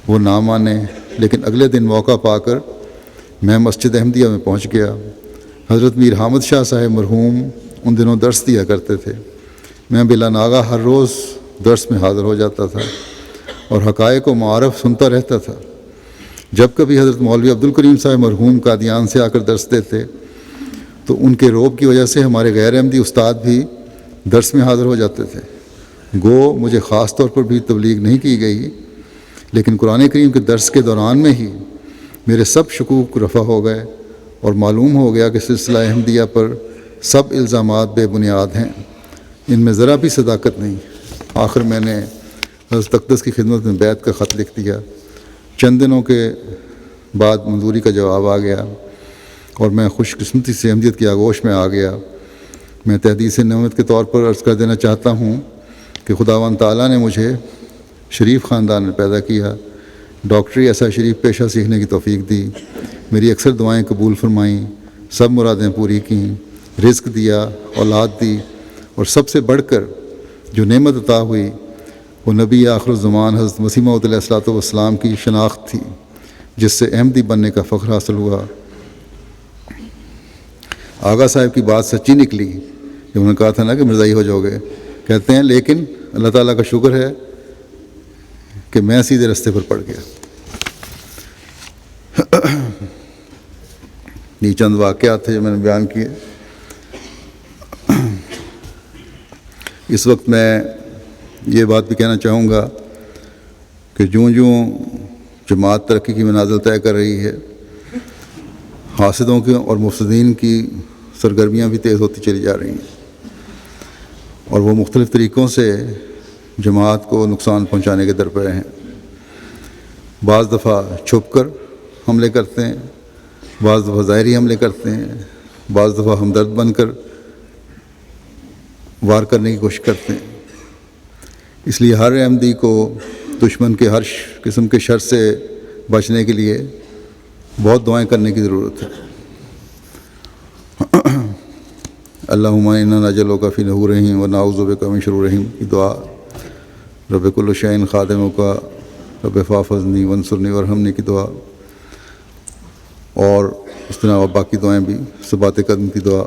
وہ نہ مانے، لیکن اگلے دن موقع پا کر میں مسجد احمدیہ میں پہنچ گیا۔ حضرت میر حامد شاہ صاحب مرحوم ان دنوں درس دیا کرتے تھے۔ میں بلا ناغہ ہر روز درس میں حاضر ہو جاتا تھا اور حقائق و معارف سنتا رہتا تھا۔ جب کبھی حضرت مولوی عبدالکریم صاحب مرحوم قادیان سے آ کر درس دیتے تو ان کے روب کی وجہ سے ہمارے غیر احمدی استاد بھی درس میں حاضر ہو جاتے تھے۔ گو مجھے خاص طور پر بھی تبلیغ نہیں کی گئی، لیکن قرآن کریم کے درس کے دوران میں ہی میرے سب شکوک رفع ہو گئے اور معلوم ہو گیا کہ سلسلہ احمدیہ پر سب الزامات بے بنیاد ہیں، ان میں ذرا بھی صداقت نہیں۔ آخر میں نے حضرت اقدس کی خدمت میں بیعت کا خط لکھ دیا۔ چند دنوں کے بعد منظوری کا جواب آ گیا اور میں خوش قسمتی سے احمدیت کی آغوش میں آ گیا۔ میں تحدیث نعمت کے طور پر عرض کر دینا چاہتا ہوں کہ خداوند تعالیٰ نے مجھے شریف خاندان میں پیدا کیا، ڈاکٹری ایسا شریف پیشہ سیکھنے کی توفیق دی، میری اکثر دعائیں قبول فرمائیں، سب مرادیں پوری کیں، رزق دیا، اولاد دی، اور سب سے بڑھ کر جو نعمت عطا ہوئی وہ نبی آخر الزمان حضرت مسیح موعود علیہ الصلوۃ والسلام کی شناخت تھی، جس سے احمدی بننے کا فخر حاصل ہوا۔ آغا صاحب کی بات سچی نکلی کہ انہوں نے کہا تھا نا کہ مرزائی ہو جاؤ گے، کہتے ہیں لیکن اللہ تعالیٰ کا شکر ہے کہ میں سیدھے رستے پر پڑ گیا۔ یہ چند واقعات تھے جو میں نے بیان کیے۔ اس وقت میں یہ بات بھی کہنا چاہوں گا کہ جوں جوں جماعت ترقی کی منازل طے کر رہی ہے، حاسدوں کی اور مفسدین کی سرگرمیاں بھی تیز ہوتی چلی جا رہی ہیں، اور وہ مختلف طریقوں سے جماعت کو نقصان پہنچانے کے درپے ہیں۔ بعض دفعہ چھپ کر حملے کرتے ہیں، بعض دفعہ ظاہری حملے کرتے ہیں، بعض دفعہ ہمدرد بن کر وار کرنے کی کوشش کرتے ہیں۔ اس لیے ہر احمدی کو دشمن کے ہر قسم کے شر سے بچنے کے لیے بہت دعائیں کرنے کی ضرورت ہے۔ اللہم انا نجعلک فی نحورہم و نعوذ بک من شرورہم کی دعا، رب کل شیء خادمک رب فاحفظنی وانصرنی وارحمنی کی دعا، اور اس طرح باقی دعائیں بھی، ثبات قدم کی دعا،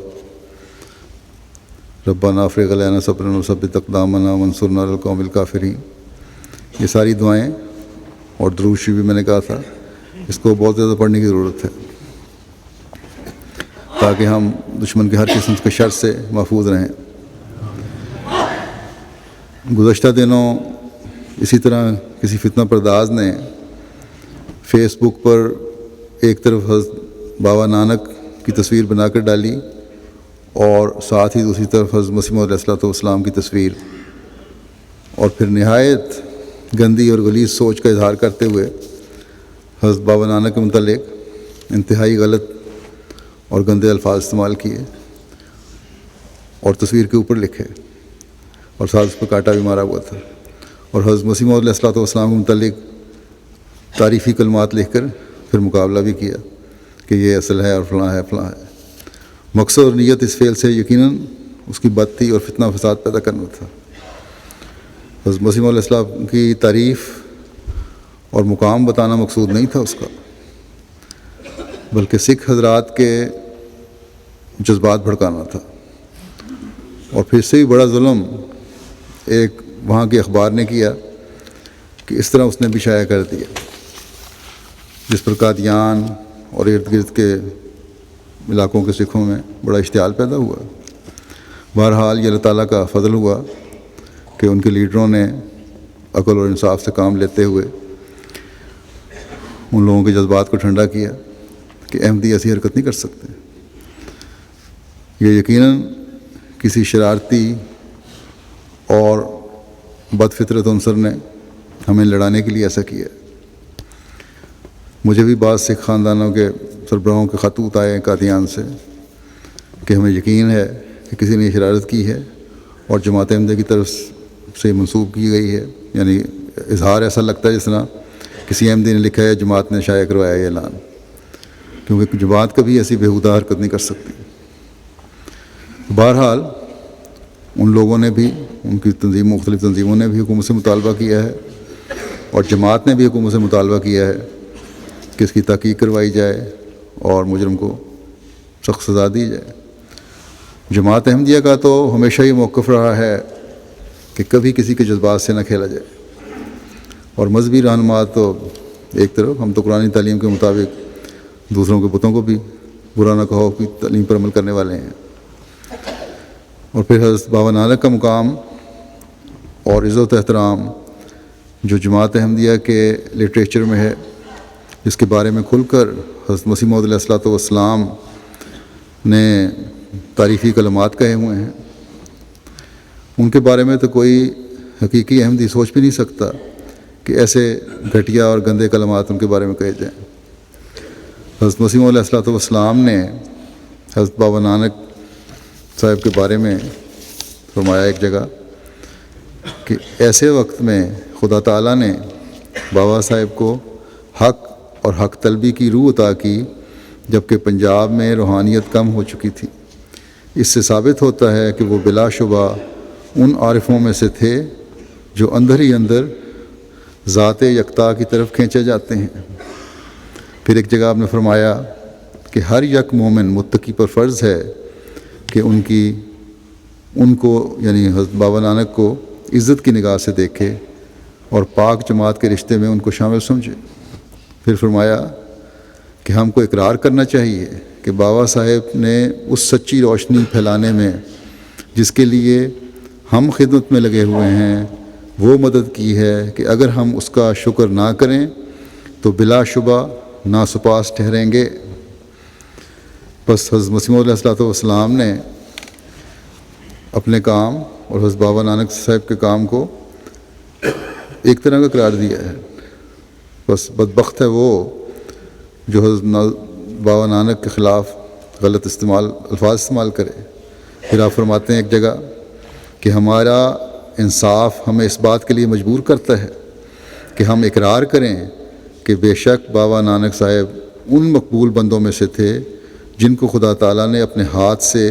ربنا افرغ علینا صبرا وثبت اقدامنا وانصرنا علی القوم الکافرین۔ یہ ساری دعائیں اور درود شریف بھی میں نے کہا تھا، اس کو بہت زیادہ پڑھنے کی ضرورت ہے تاکہ ہم دشمن کے ہر قسم کے شر سے محفوظ رہیں۔ گزشتہ دنوں اسی طرح کسی فتنہ پرداز نے فیس بک پر ایک طرف حضرت بابا نانک کی تصویر بنا کر ڈالی اور ساتھ ہی دوسری طرف حضرت مسیح موعود علیہ الصلوۃ والسلام کی تصویر، اور پھر نہایت گندی اور غلیظ سوچ کا اظہار کرتے ہوئے حضرت بابا نانک کے متعلق انتہائی غلط اور گندے الفاظ استعمال کیے اور تصویر کے اوپر لکھے، اور ساتھ اس پر کانٹا بھی مارا ہوا تھا، اور حضرت مسیح موعود علیہ الصلوۃ والسلام کے متعلق تعریفی کلمات لکھ کر پھر مقابلہ بھی کیا کہ یہ اصل ہے اور فلاں ہے فلاں ہے۔ مقصد اور نیت اس فعل سے یقیناً اس کی بدتی اور فتنہ فساد پیدا کرنا تھا۔ حضرت مسیح موعود علیہ السلام کی تعریف اور مقام بتانا مقصود نہیں تھا اس کا، بلکہ سکھ حضرات کے جذبات بھڑکانا تھا۔ اور پھر سے بھی بڑا ظلم ایک وہاں کے اخبار نے کیا کہ اس طرح اس نے بھی شائع کر دیا، جس پر قادیان اور ارد گرد کے علاقوں کے سکھوں میں بڑا اشتعال پیدا ہوا۔ بہرحال یہ اللہ تعالیٰ کا فضل ہوا کہ ان کے لیڈروں نے عقل اور انصاف سے کام لیتے ہوئے ان لوگوں کے جذبات کو ٹھنڈا کیا کہ احمدی ایسی حرکت نہیں کر سکتے۔ یہ یقیناً کسی شرارتی اور بد فطرت عنصر نے ہمیں لڑانے کے لیے ایسا کیا۔ مجھے بھی بعض سکھ خاندانوں کے سربراہوں کے خطوط آئے قادیان سے کہ ہمیں یقین ہے کہ کسی نے یہ شرارت کی ہے اور جماعت احمدیہ کی طرف سے منسوب کی گئی ہے، یعنی اظہار ایسا لگتا ہے جس طرح کسی احمدی نے لکھا ہے، جماعت نے شائع کروایا یہ اعلان، کیونکہ جماعت کبھی ایسی بےہودہ حرکت نہیں کر سکتی۔ بہرحال ان لوگوں نے بھی، ان کی مختلف تنظیموں نے بھی حکومت سے مطالبہ کیا ہے، اور جماعت نے بھی حکومت سے مطالبہ کیا ہے کہ اس کی تحقیق کروائی جائے اور مجرم کو سخت سزا دی جائے۔ جماعت احمدیہ کا تو ہمیشہ یہ موقف رہا ہے کہ کبھی کسی کے جذبات سے نہ کھیلا جائے، اور مذہبی رہنما تو ایک طرف، ہم تو قرآن تعلیم کے مطابق دوسروں کے بتوں کو بھی برا نہ کہو کی تعلیم پر عمل کرنے والے ہیں۔ اور پھر حضرت بابا نانک کا مقام اور عزت و احترام جو جماعت احمدیہ کے لٹریچر میں ہے، جس کے بارے میں کھل کر حضرت مسیح موعود علیہ الصلوۃ والسلام نے تعریفی کلمات کہے ہوئے ہیں، ان کے بارے میں تو کوئی حقیقی احمدی سوچ بھی نہیں سکتا کہ ایسے گھٹیا اور گندے کلمات ان کے بارے میں کہے جائیں۔ حضرت مسیح موعود علیہ الصلوۃ والسلام نے حضرت بابا نانک صاحب کے بارے میں فرمایا ایک جگہ کہ ایسے وقت میں خدا تعالیٰ نے بابا صاحب کو حق اور حق طلبی کی روح عطا کی، جبکہ پنجاب میں روحانیت کم ہو چکی تھی۔ اس سے ثابت ہوتا ہے کہ وہ بلا شبہ ان عارفوں میں سے تھے جو اندر ہی اندر ذات یکتا کی طرف کھینچے جاتے ہیں۔ پھر ایک جگہ آپ نے فرمایا کہ ہر یک مومن متقی پر فرض ہے کہ ان کو یعنی حضرت بابا نانک کو عزت کی نگاہ سے دیکھے اور پاک جماعت کے رشتے میں ان کو شامل سمجھے۔ پھر فرمایا کہ ہم کو اقرار کرنا چاہیے کہ بابا صاحب نے اس سچی روشنی پھیلانے میں جس کے لیے ہم خدمت میں لگے ہوئے ہیں وہ مدد کی ہے کہ اگر ہم اس کا شکر نہ کریں تو بلا شبہ ناسپاس ٹھہریں گے۔ بس حضرت مسیح موعود علیہ السلام نے اپنے کام اور حضرت بابا نانک صاحب کے کام کو ایک طرح کا قرار دیا ہے۔ بس بدبخت ہے وہ جو حضرت بابا نانک کے خلاف غلط الفاظ استعمال کرے۔ پھر آپ فرماتے ہیں ایک جگہ کہ ہمارا انصاف ہمیں اس بات کے لیے مجبور کرتا ہے کہ ہم اقرار کریں کہ بے شک بابا نانک صاحب ان مقبول بندوں میں سے تھے جن کو خدا تعالیٰ نے اپنے ہاتھ سے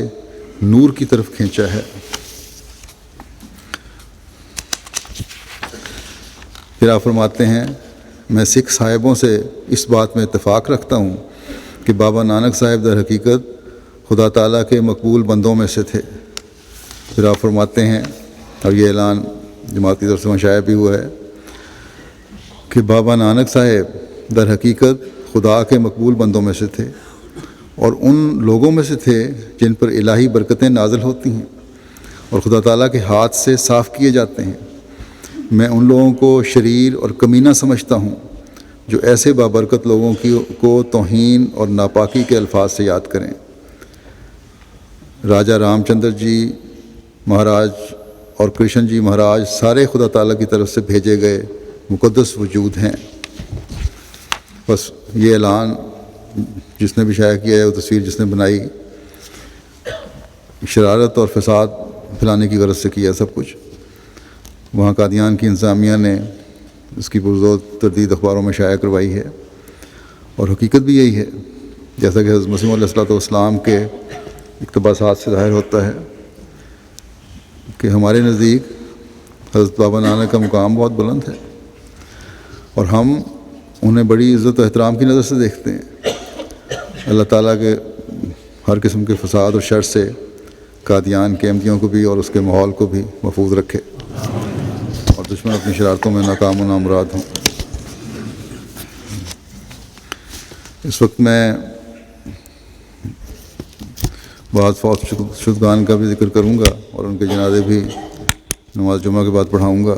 نور کی طرف کھینچا ہے۔ پھر آپ فرماتے ہیں میں سکھ صاحبوں سے اس بات میں اتفاق رکھتا ہوں کہ بابا نانک صاحب در حقیقت خدا تعالیٰ کے مقبول بندوں میں سے تھے۔ پھر آپ فرماتے ہیں اور یہ اعلان جماعت کی طرف سے شائع بھی ہوا ہے کہ بابا نانک صاحب در حقیقت خدا کے مقبول بندوں میں سے تھے اور ان لوگوں میں سے تھے جن پر الہی برکتیں نازل ہوتی ہیں اور خدا تعالیٰ کے ہاتھ سے صاف کیے جاتے ہیں۔ میں ان لوگوں کو شریر اور کمینہ سمجھتا ہوں جو ایسے بابرکت لوگوں کو توہین اور ناپاکی کے الفاظ سے یاد کریں۔ راجہ رام چندر جی مہاراج اور کرشن جی مہاراج سارے خدا تعالیٰ کی طرف سے بھیجے گئے مقدس وجود ہیں۔ بس یہ اعلان جس نے بھی شائع کیا ہے، وہ تصویر جس نے بنائی، شرارت اور فساد پھیلانے کی غرض سے کیا سب کچھ۔ وہاں قادیان کی انتظامیہ نے اس کی پرزور تردید اخباروں میں شائع کروائی ہے، اور حقیقت بھی یہی ہے جیسا کہ حضرت مسیح علیہ السلام کے اقتباسات سے ظاہر ہوتا ہے کہ ہمارے نزدیک حضرت بابا نانک کا مقام بہت بلند ہے اور ہم انہیں بڑی عزت و احترام کی نظر سے دیکھتے ہیں۔ اللہ تعالیٰ کے ہر قسم کے فساد اور شر سے قادیان کے احمدیوں کو بھی اور اس کے ماحول کو بھی محفوظ رکھے اور دشمن اپنی شرارتوں میں ناکام و نامراد ہوں۔ اس وقت میں بعض فوت شدگان کا بھی ذکر کروں گا اور ان کے جنازے بھی نماز جمعہ کے بعد پڑھاؤں گا۔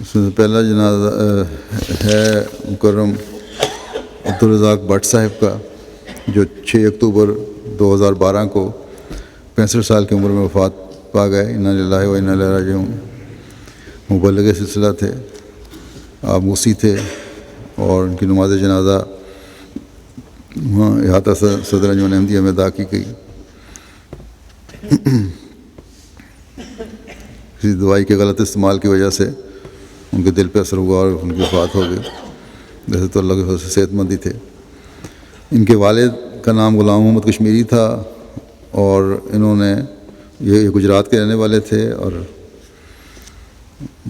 اس میں پہلا جنازہ ہے مکرم عبدالرزاق بٹ صاحب کا، جو 6 اکتوبر 2012 کو 65 سال کی عمر میں وفات پا گئے۔ انا للہ و انا الیہ راجعون۔ مبلغ سلسلہ تھے، آپ موسی تھے، اور ان کی نماز جنازہ وہاں احاطہ صدر انجمن احمدیہ میں ادا کی گئی۔ کسی دوائی کے غلط استعمال کی وجہ سے ان کے دل پہ اثر ہوا اور ان کی وفات ہو گئی۔ ویسے تو اللہ کے فضل سے صحت مند ہی تھے۔ ان کے والد کا نام غلام محمد کشمیری تھا اور انہوں نے یہ گجرات کے رہنے والے تھے، اور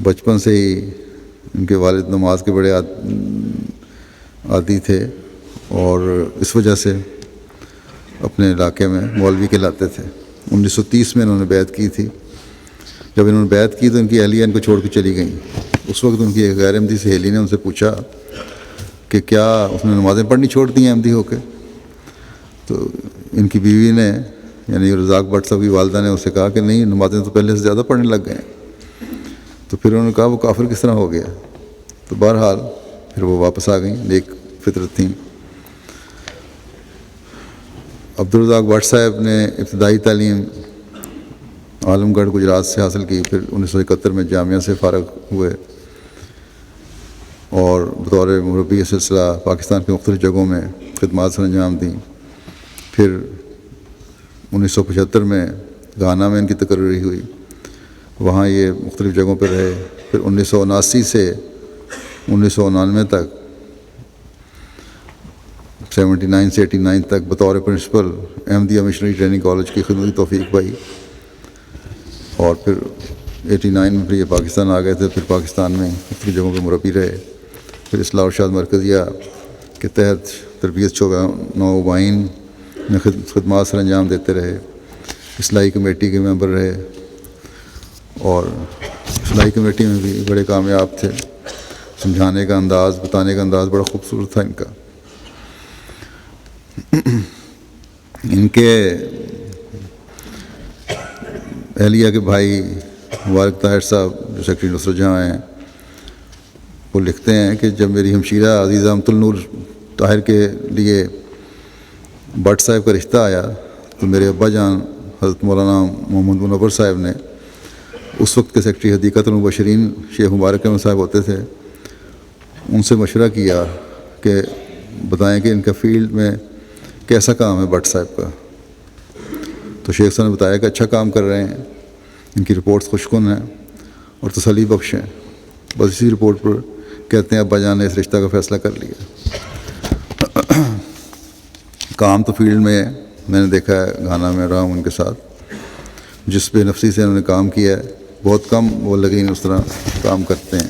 بچپن سے ہی ان کے والد نماز کے بڑے عادی تھے اور اس وجہ سے اپنے علاقے میں مولوی کہلاتے تھے۔ 1930 میں انہوں نے بیعت کی تھی۔ جب انہوں نے بیعت کی تو ان کی اہلیہ ان کو چھوڑ کے چلی گئیں۔ اس وقت ان کی ایک غیر احمدی سہیلی نے ان سے پوچھا کہ کیا اس نے نمازیں پڑھنی چھوڑ دی ہیں احمدی ہو کے؟ تو ان کی بیوی نے یعنی رزاق بٹ صاحب کی والدہ نے اسے کہا کہ نہیں، نمازیں تو پہلے سے زیادہ پڑھنے لگ گئے ہیں۔ تو پھر انہوں نے کہا وہ کافر کس طرح ہو گیا؟ تو بہرحال پھر وہ واپس آ گئیں، نیک فطرت تھیں۔ عبدالرزاق بٹ صاحب نے ابتدائی تعلیم عالم گڑھ گجرات سے حاصل کی، پھر 1971 میں جامعہ سے فارغ ہوئے اور بطور مربی سلسلہ پاکستان کے مختلف جگہوں میں خدمات سر انجام دیں۔ پھر 1975 میں گانا میں ان کی تقرری ہوئی وہاں یہ مختلف جگہوں پہ رہے. پھر 1979 سے 1999 تک 79 سے 89 تک بطور principal Ahmadiyya missionary training college کی خدمت کی توفیق پائی. اور پھر 89 میں پھر یہ پاکستان آ گئے تھے. پھر پاکستان میں مختلف جگہوں پہ مربی رہے. پھر اصلاح ارشاد مرکزیہ کے تحت تربیت شعبہ نوآبائین میں خدمات سر انجام دیتے رہے. اصلاحی کمیٹی کے ممبر رہے اور اصلاحی کمیٹی میں بھی بڑے کامیاب تھے. سمجھانے کا انداز، بتانے کا انداز بڑا خوبصورت تھا ان کا. ان کے اہلیہ کے بھائی مبارک طاہر صاحب جو سیکرٹری نصرت جہاں ہیں، وہ لکھتے ہیں کہ جب میری ہمشیرہ عزیزہ امت النور طاہر کے لیے بٹ صاحب کا رشتہ آیا تو میرے ابا جان حضرت مولانا محمد منور صاحب نے، اس وقت کے سیکرٹری حدیقۃ المبشرین شیخ مبارک احمد صاحب ہوتے تھے، ان سے مشورہ کیا کہ بتائیں کہ ان کا فیلڈ میں کیسا کام ہے بٹ صاحب کا. تو شیخ صاحب نے بتایا کہ اچھا کام کر رہے ہیں، ان کی رپورٹس خوشکن ہیں اور تسلی بخش ہیں. بس اسی رپورٹ پر کہتے ہیں ابا جان نے اس رشتہ کا فیصلہ کر لیا. کام تو فیلڈ میں ہے، میں نے دیکھا ہے، گھانا میں رہا ہوں ان کے ساتھ، جس بے نفسی سے انہوں نے کام کیا ہے بہت کم وہ لگین اس طرح کام کرتے ہیں.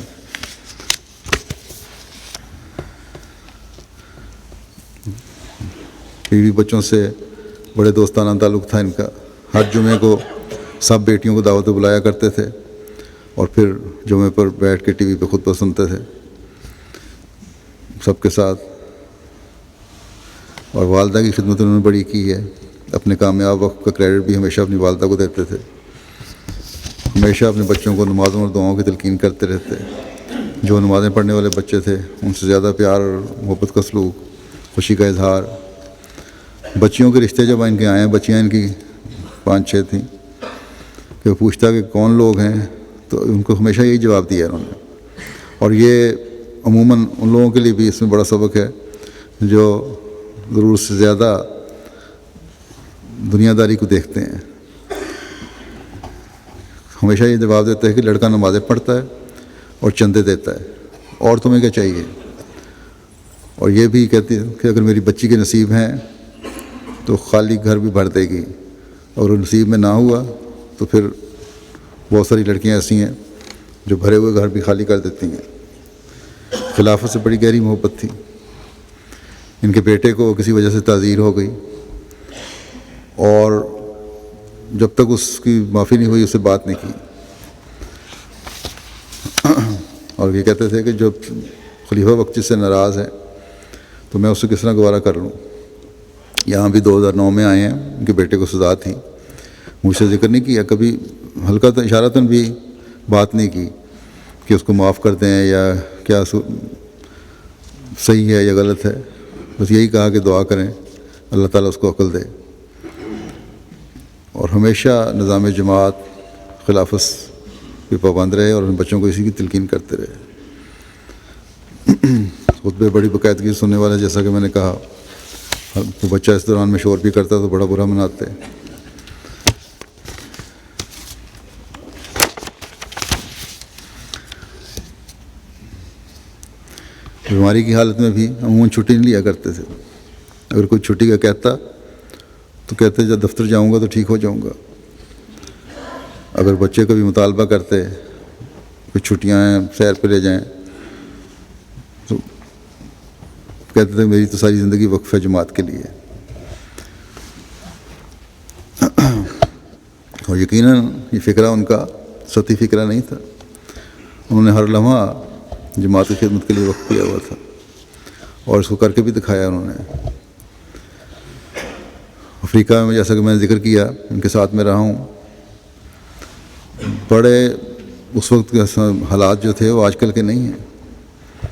بیوی بچوں سے بڑے دوستانہ تعلق تھا ان کا. ہر جمعے کو سب بیٹیوں کو دعوت بلایا کرتے تھے اور پھر جمعے پر بیٹھ کے ٹی وی پہ خطبہ سنتے تھے سب کے ساتھ. اور والدہ کی خدمت انہوں نے بڑی کی ہے. اپنے کامیاب وقت کا کریڈٹ بھی ہمیشہ اپنی والدہ کو دیتے تھے. ہمیشہ اپنے بچوں کو نمازوں اور دعاؤں کی تلقین کرتے رہتے. جو نمازیں پڑھنے والے بچے تھے ان سے زیادہ پیار اور محبت کا سلوک، خوشی کا اظہار. بچیوں کے رشتے جب ان کے آئے ہیں، بچیاں ان کی 5-6 تھیں، کہ وہ پوچھتا کہ کون لوگ ہیں تو ان کو ہمیشہ یہی جواب دیا انہوں نے. اور یہ عموماً ان لوگوں کے لیے بھی اس میں بڑا سبق ہے جو ضرورت سے زیادہ دنیا داری کو دیکھتے ہیں. ہمیشہ یہ جواب دیتا ہے کہ لڑکا نمازیں پڑھتا ہے اور چندے دیتا ہے، اور تمہیں کیا چاہیے. اور یہ بھی کہتی ہے کہ اگر میری بچی کے نصیب ہیں تو خالی گھر بھی بھر دے گی، اور نصیب میں نہ ہوا تو پھر بہت ساری لڑکیاں ایسی ہیں جو بھرے ہوئے گھر بھی خالی کر دیتی ہیں. خلافت سے بڑی گہری محبت تھی. ان کے بیٹے کو کسی وجہ سے تعزیر ہو گئی اور جب تک اس کی معافی نہیں ہوئی اس سے بات نہیں کی. اور یہ کہتے تھے کہ جب خلیفہ وقت سے ناراض ہے تو میں اس سے کس طرح گوارہ کر لوں. یہاں بھی 2009 میں آئے ہیں، ان کے بیٹے کو سزا تھی، مجھ سے ذکر نہیں کیا کبھی، ہلکا تو اشارتاً بھی بات نہیں کی کہ اس کو معاف کر دیں یا کیا صحیح ہے یا غلط ہے. بس یہی کہا کہ دعا کریں اللہ تعالیٰ اس کو عقل دے. اور ہمیشہ نظام جماعت خلافت پہ پابند رہے اور ان بچوں کو اسی کی تلقین کرتے رہے. خطبے بڑی باقاعدگی سننے والا، جیسا کہ میں نے کہا، وہ بچہ اس دوران میں شور بھی کرتا تو بڑا برا مناتے. بیماری کی حالت میں بھی عموماً چھٹی نہیں لیا کرتے تھے. اگر کوئی چھٹی کا کہتا تو کہتے جب دفتر جاؤں گا تو ٹھیک ہو جاؤں گا. اگر بچے کا بھی مطالبہ کرتے کہ چھٹیاں ہیں سیر پہ لے جائیں تو کہتے تھے میری تو ساری زندگی وقف ہے جماعت کے لیے. اور یقیناً یہ فکرہ ان کا سطحی فکرہ نہیں تھا. انہوں نے ہر لمحہ جماعت کی خدمت کے لیے وقف کیا ہوا تھا اور اس کو کر کے بھی دکھایا انہوں نے. افریقہ میں جیسا کہ میں نے ذکر کیا ان کے ساتھ میں رہا ہوں، بڑے اس وقت کے حالات جو تھے وہ آج کل کے نہیں ہیں.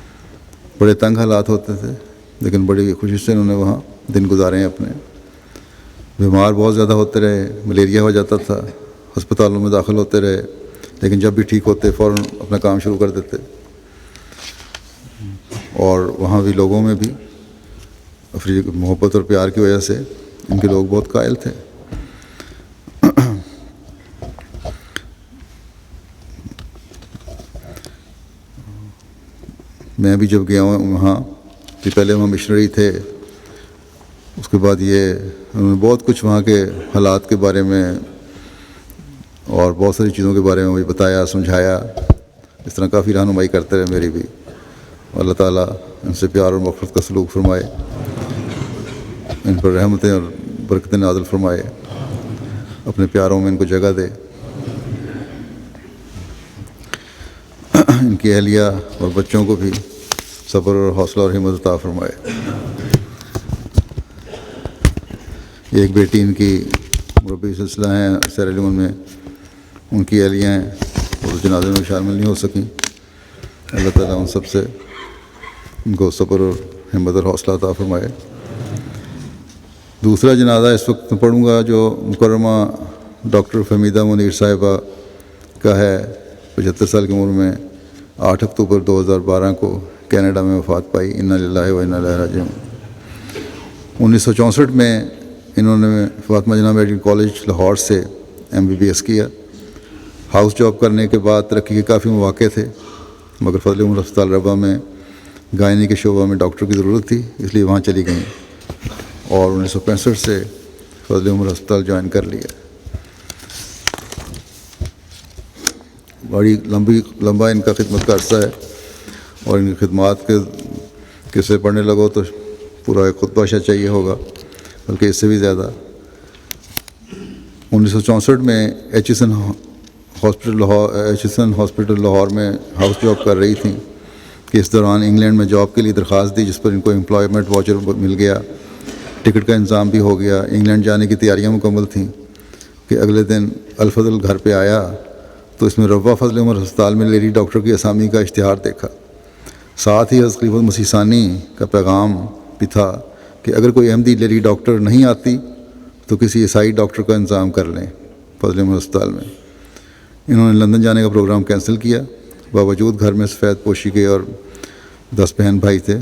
بڑے تنگ حالات ہوتے تھے لیکن بڑی خوشی سے انہوں نے وہاں دن گزارے ہیں اپنے. بیمار بہت زیادہ ہوتے رہے، ملیریا ہو جاتا تھا، ہسپتالوں میں داخل ہوتے رہے، لیکن جب بھی ٹھیک ہوتے فوراً اپنا کام شروع کر دیتے. اور وہاں بھی لوگوں میں بھی محبت اور پیار کی وجہ سے ان کے لوگ بہت قائل تھے. میں بھی جب گیا ہوں وہاں کہ پہلے وہاں مشنری تھے، اس کے بعد یہ انہوں نے بہت کچھ وہاں کے حالات کے بارے میں اور بہت ساری چیزوں کے بارے میں مجھے بتایا، سمجھایا، اس طرح کافی رہنمائی کرتے رہے میری بھی. اللہ تعالیٰ ان سے پیار اور مغفرت کا سلوک فرمائے، ان پر رحمتیں اور برکتیں نازل فرمائے، اپنے پیاروں میں ان کو جگہ دے، ان کی اہلیہ اور بچوں کو بھی صبر اور حوصلہ اور ہمت عطا فرمائے. ایک بیٹی ان کی مربی سلسلہ ہیں سیرا لیون میں، ان کی اہلیہ ہیں، وہ جنازے میں شامل نہیں ہو سکیں. اللہ تعالیٰ ان سب سے ان کو صبر اور ہمت اور حوصلہ عطا فرمائے. دوسرا جنازہ اس وقت میں پڑھوں گا جو مکرمہ ڈاکٹر فہمیدہ منیر صاحبہ کا ہے. 75 سال کی عمر میں 8 اکتوبر 2012 کو کینیڈا میں وفات پائی. انا للہ و انا الیہ راجعون. 1964 میں انہوں نے فاطمہ جناح میڈیکل کالج لاہور سے MBBS کیا. ہاؤس جاب کرنے کے بعد ترقی کے کافی مواقع تھے، مگر فضل عمر ہسپتال ربا میں گائنی کے شعبہ میں ڈاکٹر کی ضرورت تھی، اس لیے وہاں چلی گئیں اور 1965 سے فضل عمر ہسپتال جوائن کر لیا. بڑی لمبا ان کا خدمت کا عرصہ ہے، اور ان کی خدمات کے قصے پڑھنے لگو تو پورا ایک خطبہ شاہ چاہیے ہوگا، بلکہ اس سے بھی زیادہ. 1964 میں H S N hospital Lahore میں ہاؤس جاب کر رہی تھیں کہ اس دوران انگلینڈ میں جاب کے لیے درخواست دی، جس پر ان کو امپلائمنٹ واچر مل گیا. ٹکٹ کا انتظام بھی ہو گیا. انگلینڈ جانے کی تیاریاں مکمل تھیں کہ اگلے دن الفضل گھر پہ آیا تو اس میں روا فضل عمر ہسپتال میں لیڈی ڈاکٹر کی اسامی کا اشتہار دیکھا. ساتھ ہی حضرت خلیفۃ مسیح ثانی کا پیغام بھی تھا کہ اگر کوئی احمدی لیڈی ڈاکٹر نہیں آتی تو کسی عیسائی ڈاکٹر کا انتظام کر لیں فضل عمر ہسپتال میں. انہوں نے لندن جانے کا پروگرام کینسل کیا، باوجود گھر میں سفید پوشی کے اور 10 بہن بھائی تھے.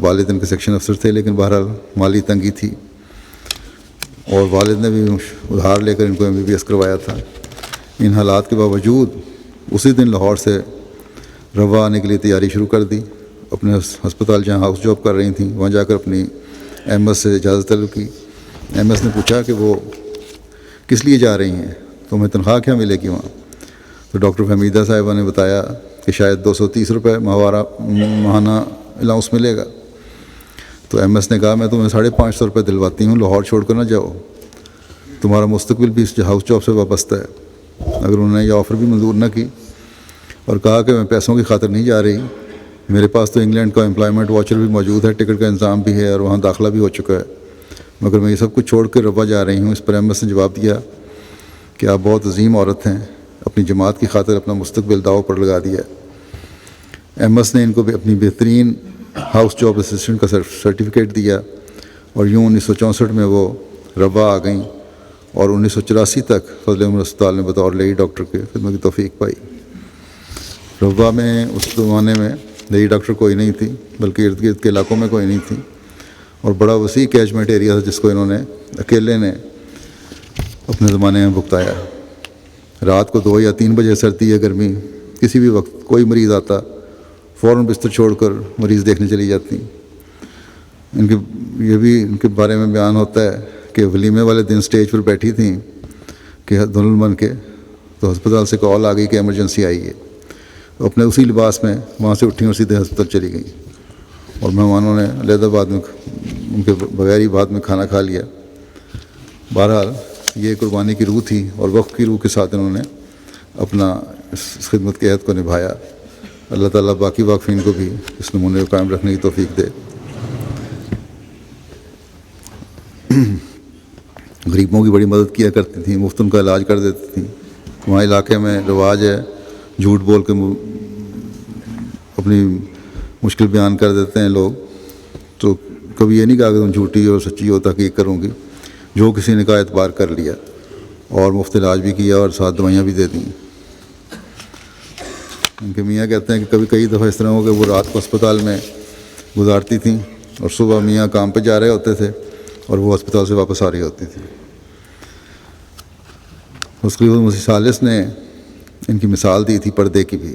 والد ان کے سیکشن افسر تھے، لیکن بہرحال مالی تنگی تھی اور والد نے بھی ادھار لے کر ان کو MBBS کروایا تھا. ان حالات کے باوجود اسی دن لاہور سے روا آنے کے لیے تیاری شروع کر دی. اپنے ہسپتال جہاں ہاؤس جاب کر رہی تھیں وہاں جا کر اپنی MS سے اجازت طلب کی. MS نے پوچھا کہ وہ کس لیے جا رہی ہیں، تمہیں تنخواہ کیا ملے گی وہاں؟ تو ڈاکٹر فہمیدہ صاحبہ نے بتایا کہ شاید 230 روپے ماہانہ الاؤنس ملے گا. تو MS نے کہا میں تمہیں 550 روپے دلواتی ہوں، لاہور چھوڑ کر نہ جاؤ، تمہارا مستقبل بھی اس ہاؤس جاب سے وابستہ ہے. اگر انہوں نے یہ آفر بھی منظور نہ کی اور کہا کہ میں پیسوں کی خاطر نہیں جا رہی، میرے پاس تو انگلینڈ کا امپلائمنٹ واچر بھی موجود ہے، ٹکٹ کا انتظام بھی ہے اور وہاں داخلہ بھی ہو چکا ہے، مگر میں یہ سب کچھ چھوڑ کر روا جا رہی ہوں. اس پر MS نے جواب دیا کہ آپ بہت عظیم عورت ہیں، اپنی جماعت کی خاطر اپنا مستقبل داؤ پر لگا دیا. MS نے ان کو بھی اپنی بہترین ہاؤس جاب اسسٹنٹ کا سرٹیفکیٹ دیا اور یوں 1964 میں وہ روا آ گئیں اور 1984 تک فضل عمر ہسپتال میں بطور لیڈی ڈاکٹر کے خدمت کی توفیق پائی. روا میں اس زمانے میں لیڈی ڈاکٹر کوئی نہیں تھی، بلکہ ارد گرد کے علاقوں میں کوئی نہیں تھی، اور بڑا وسیع کیچمنٹ ایریا تھا جس کو انہوں نے اکیلے نے اپنے زمانے میں بھگتایا. رات کو 2 یا 3 بجے سردی یا گرمی کسی بھی وقت کوئی مریض آتا، فوراً بستر چھوڑ کر مریض دیکھنے چلی جاتی. یہ بھی ان کے بارے میں بیان ہوتا ہے کہ ولیمے والے دن سٹیج پر بیٹھی تھیں کہ دلہن بن کے، تو ہسپتال سے کال آ گئی کہ ایمرجنسی آئی ہے. اپنے اسی لباس میں وہاں سے اٹھیں اور سیدھے ہسپتال چلی گئیں، اور مہمانوں نے علیحدہ بعد میں ان کے بغیر ہی بعد میں کھانا کھا لیا. بہرحال یہ قربانی کی روح تھی اور وقت کی روح کے ساتھ انہوں نے اپنا اس خدمت کے عہد کو نبھایا. اللہ تعالیٰ باقی واقفین کو بھی اس نمونے کو قائم رکھنے کی توفیق دے. غریبوں کی بڑی مدد کیا کرتی تھیں، مفت ان کا علاج کر دیتی تھیں. وہاں علاقے میں رواج ہے جھوٹ بول کے اپنی مشکل بیان کر دیتے ہیں لوگ، تو کبھی یہ نہیں کہا کہ تم جھوٹی اور سچی ہو تحقیق کروں گی، جو کسی نے کہا اعتبار کر لیا اور مفت علاج بھی کیا اور ساتھ دوائیاں بھی دے دیں. ان کے میاں کہتے ہیں کہ کئی دفعہ اس طرح ہو کہ وہ رات کو اسپتال میں گزارتی تھیں اور صبح میاں کام پہ جا رہے ہوتے تھے اور وہ اسپتال سے واپس آ رہی ہوتی تھی. اس کے مسیح ثالث نے ان کی مثال دی تھی پردے کی بھی.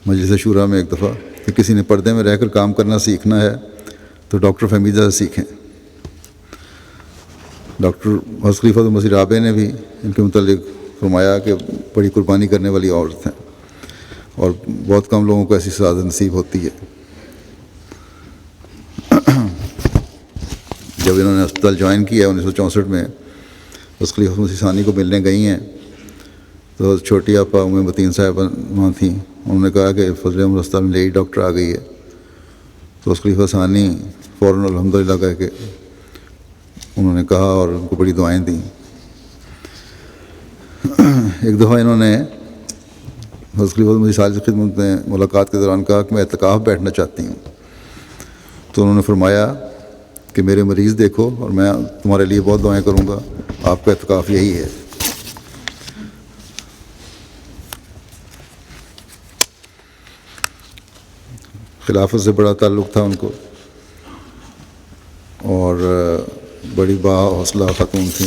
مجلس شورا میں ایک دفعہ کہ کسی نے پردے میں رہ کر کام کرنا سیکھنا ہے تو ڈاکٹر فہمیدہ سے سیکھیں۔ ڈاکٹر حضرت خلیفہ مسیح رابع نے بھی ان کے متعلق فرمایا کہ بڑی قربانی کرنے والی عورت ہیں اور بہت کم لوگوں کو ایسی سعادت نصیب ہوتی ہے۔ جب انہوں نے ہسپتال جوائن کیا 1964 میں، حضرت خلیفہ مسیح ثانی کو ملنے گئی ہیں تو چھوٹی آپا ام متین صاحبہ وہاں تھیں۔ انہوں نے کہا کہ فضل احمد ہسپتال میں لیڈی ڈاکٹر آ گئی ہے، تو حضرت خلیفہ ثانی فوراً الحمدللہ کہہ کے انہوں نے کہا اور ان کو بڑی دعائیں دیں۔ ایک دفعہ انہوں نے حضرت خلیفہ مسیح ثانی کی خدمت میں ملاقات کے دوران کہا کہ میں اعتکاف بیٹھنا چاہتی ہوں، تو انہوں نے فرمایا کہ میرے مریض دیکھو اور میں تمہارے لیے بہت دعائیں کروں گا، آپ کا اعتکاف یہی ہے۔ خلافت سے بڑا تعلق تھا ان کو اور بڑی با حوصلہ خاتون تھیں۔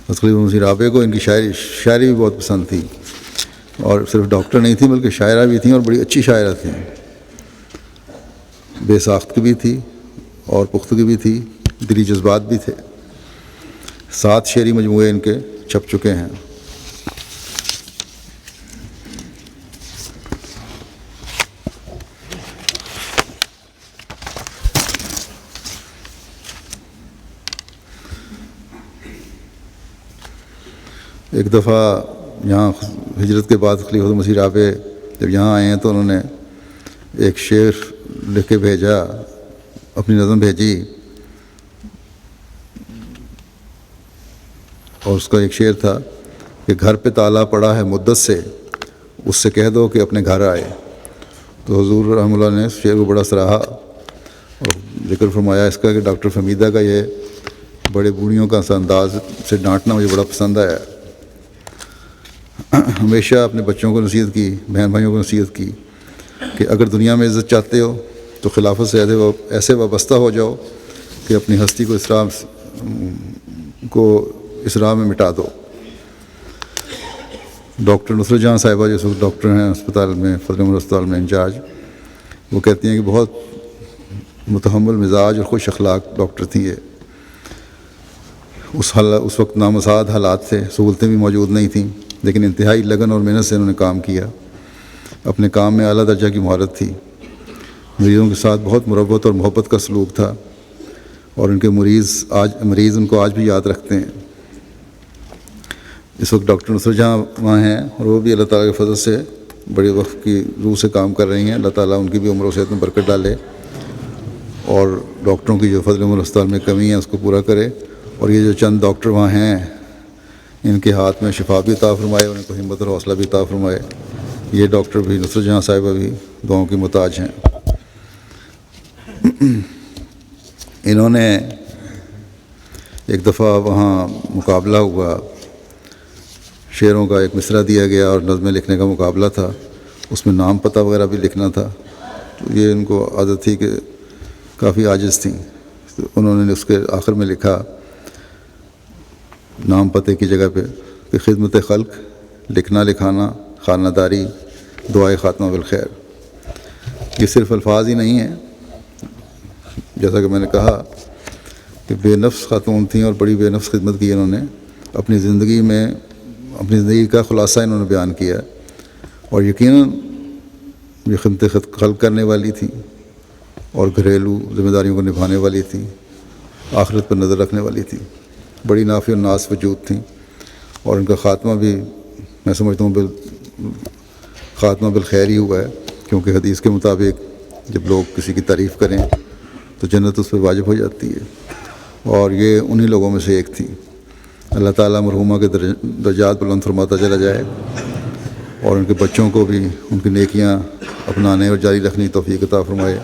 حضرت خلیفہ مسیح رابع کو ان کی شاعری بھی بہت پسند تھی، اور صرف ڈاکٹر نہیں تھیں بلکہ شاعرہ بھی تھیں اور بڑی اچھی شاعرہ تھیں، بے ساخت بھی تھی اور پختگی بھی تھی، دلی جذبات بھی تھے۔ 7 شعری مجموعے ان کے چھپ چکے ہیں۔ ایک دفعہ یہاں ہجرت کے بعد خلیفہ مسیح رابع جب یہاں آئے ہیں تو انہوں نے ایک شعر لکھ کے بھیجا، اپنی نظم بھیجی، اور اس کا ایک شعر تھا کہ گھر پہ تالا پڑا ہے مدت سے، اس سے کہہ دو کہ اپنے گھر آئے۔ تو حضور رحمہ اللہ نے اس شعر کو بڑا سراہا اور ذکر فرمایا اس کا کہ ڈاکٹر فہمیدہ کا یہ بڑے بوڑھیوں کا انداز سے ڈانٹنا مجھے بڑا پسند آیا۔ ہمیشہ اپنے بچوں کو نصیحت کی، بہن بھائیوں کو نصیحت کی کہ اگر دنیا میں عزت چاہتے ہو تو خلافت سے ایسے وابستہ ہو جاؤ کہ اپنی ہستی کو اس راہ میں مٹا دو۔ ڈاکٹر نصرت جہاں صاحبہ جو وقت ڈاکٹر ہیں اسپتال میں، فضل احمد اسپتال میں انچارج، وہ کہتی ہیں کہ بہت متحمل مزاج اور خوش اخلاق ڈاکٹر تھیں یہ۔ اس وقت نامساعد حالات تھے، سہولتیں بھی موجود نہیں تھیں، لیکن انتہائی لگن اور محنت سے انہوں نے کام کیا۔ اپنے کام میں اعلیٰ درجہ کی مہارت تھی، مریضوں کے ساتھ بہت مروت اور محبت کا سلوک تھا، اور ان کے مریض ان کو آج بھی یاد رکھتے ہیں۔ اس وقت ڈاکٹر نصرت جہاں وہاں ہیں اور وہ بھی اللہ تعالیٰ کے فضل سے بڑے وقت کی روح سے کام کر رہی ہیں۔ اللہ تعالیٰ ان کی بھی عمر و صحت میں برکت ڈالے اور ڈاکٹروں کی جو فضل احمد اسپتال میں کمی ہے اس کو پورا کرے، اور یہ جو چند ڈاکٹر وہاں ہیں ان کے ہاتھ میں شفا بھی عطا فرمائے، ان کو ہمت اور حوصلہ بھی عطا فرمائے۔ یہ ڈاکٹر بھی نصرت جہاں صاحبہ بھی دعاؤں کی محتاج ہیں۔ انہوں نے ایک دفعہ وہاں مقابلہ ہوا، شعروں کا ایک مصرعہ دیا گیا اور نظمیں لکھنے کا مقابلہ تھا، اس میں نام پتہ وغیرہ بھی لکھنا تھا، تو یہ ان کو عادت تھی کہ کافی عاجز تھیں، تو انہوں نے اس کے آخر میں لکھا نام پتے کی جگہ پہ کہ خدمت خلق، لکھنا لکھانا، خانہ داری، دعائے خاتمہ بالخیر۔ یہ صرف الفاظ ہی نہیں ہیں، جیسا کہ میں نے کہا کہ بے نفس خاتون تھیں اور بڑی بے نفس خدمت کی انہوں نے۔ اپنی زندگی کا خلاصہ انہوں نے بیان کیا، اور یقیناً یہ خدمت خلق کرنے والی تھیں اور گھریلو ذمہ داریوں کو نبھانے والی تھیں، آخرت پر نظر رکھنے والی تھیں، بڑی نافع الناس وجود تھیں، اور ان کا خاتمہ بھی میں سمجھتا ہوں خاتمہ بالخیر ہی ہوا ہے، کیونکہ حدیث کے مطابق جب لوگ کسی کی تعریف کریں تو جنت اس پہ واجب ہو جاتی ہے، اور یہ انہی لوگوں میں سے ایک تھی۔ اللہ تعالیٰ مرحومہ کے درجات بلند فرماتا چلا جائے، اور ان کے بچوں کو بھی ان کی نیکیاں اپنانے اور جاری رکھنے کی توفیق عطا فرمائے،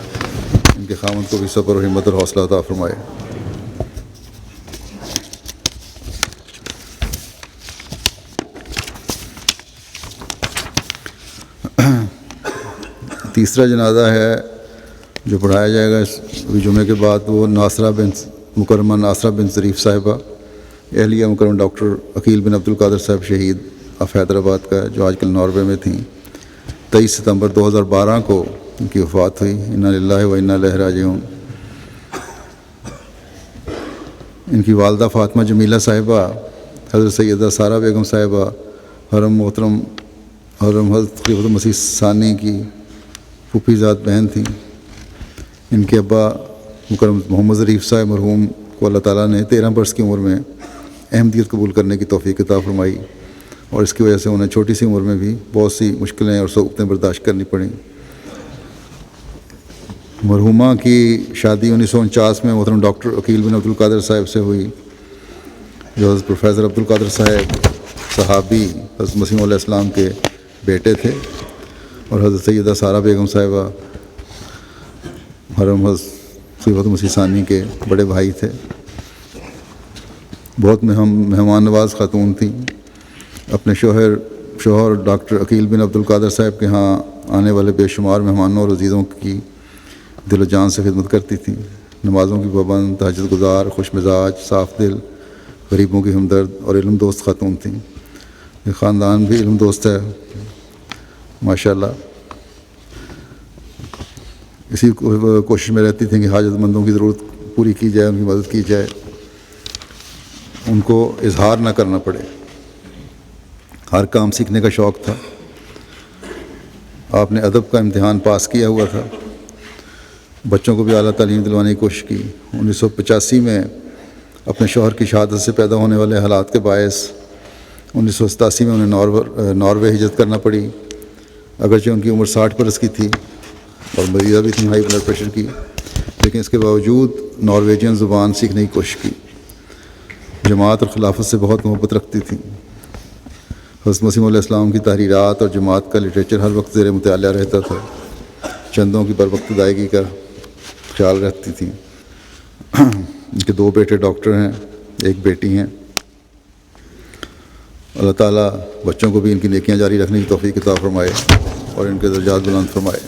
ان کے خاوند کو بھی صبر اور ہمت اور حوصلہ عطا فرمائے۔ تیسرا جنازہ ہے جو پڑھایا جائے گا ابھی جمعے کے بعد، وہ مکرمہ ناصرہ بن ظریف صاحبہ اہلیہ مکرم ڈاکٹر عقیل بن عبدالقادر صاحب شہید آف حیدرآباد کا، جو آج کل ناروے میں تھیں، 23 ستمبر 2012 کو ان کی وفات ہوئی۔ انا للہ و انا الیہ راجعون۔ ان کی والدہ فاطمہ جمیلہ صاحبہ، حضرت سیدہ سارہ بیگم صاحبہ، حرم محترم حضرت خلیفۃ المسیح ثانی کی پھوپھی ذات بہن تھیں۔ ان کے ابا مکرم محمد ظریف صاحب مرحوم کو اللہ تعالیٰ نے 13 برس کی عمر میں احمدیت قبول کرنے کی توفیق عطا فرمائی، اور اس کی وجہ سے انہیں چھوٹی سی عمر میں بھی بہت سی مشکلیں اور صعوبتیں برداشت کرنی پڑیں۔ مرحومہ کی شادی 1949 میں محترم ڈاکٹر عقیل بن عبدالقادر صاحب سے ہوئی، جو حضرت پروفیسر عبدالقادر صاحب صحابی حضرت مسیح علیہ السلام کے بیٹے تھے، اور حضرت سیدہ سارہ بیگم صاحبہ حرم حضرت خلیفۃ المسیح ثانی کے بڑے بھائی تھے۔ بہت مہمان نواز خاتون تھیں۔ اپنے شوہر ڈاکٹر عقیل بن عبدالقادر صاحب کے ہاں آنے والے بے شمار مہمانوں اور عزیزوں کی دل و جان سے خدمت کرتی تھیں۔ نمازوں کی پابند، تہجد گزار، خوش مزاج، صاف دل، غریبوں کی ہمدرد اور علم دوست خاتون تھیں۔ یہ خاندان بھی علم دوست ہے ماشاءاللہ۔ اسی کوشش میں رہتی تھیں کہ حاجت مندوں کی ضرورت پوری کی جائے، ان کی مدد کی جائے، ان کو اظہار نہ کرنا پڑے۔ ہر کام سیکھنے کا شوق تھا۔ آپ نے ادب کا امتحان پاس کیا ہوا تھا۔ بچوں کو بھی اعلیٰ تعلیم دلوانے کی کوشش کی۔ 1985 میں اپنے شوہر کی شہادت سے پیدا ہونے والے حالات کے باعث 1987 میں انہیں ناروے ہجرت کرنا پڑی۔ اگرچہ ان کی عمر 60 برس کی تھی اور مریضہ بھی تھی ہائی بلڈ پریشر کی، لیکن اس کے باوجود نارویجین زبان سیکھنے کی کوشش کی۔ جماعت اور خلافت سے بہت محبت رکھتی تھیں۔ حضرت مسیح علیہ السلام کی تحریرات اور جماعت کا لٹریچر ہر وقت زیر مطالعہ رہتا تھا۔ چندوں کی بروقت ادائیگی کا خیال رکھتی تھیں۔ ان کے 2 بیٹے ڈاکٹر ہیں، 1 بیٹی ہیں۔ اللہ تعالیٰ بچوں کو بھی ان کی نیکیاں جاری رکھنے کی توفیق عطا فرمائے اور ان کے درجات بلند فرمائے۔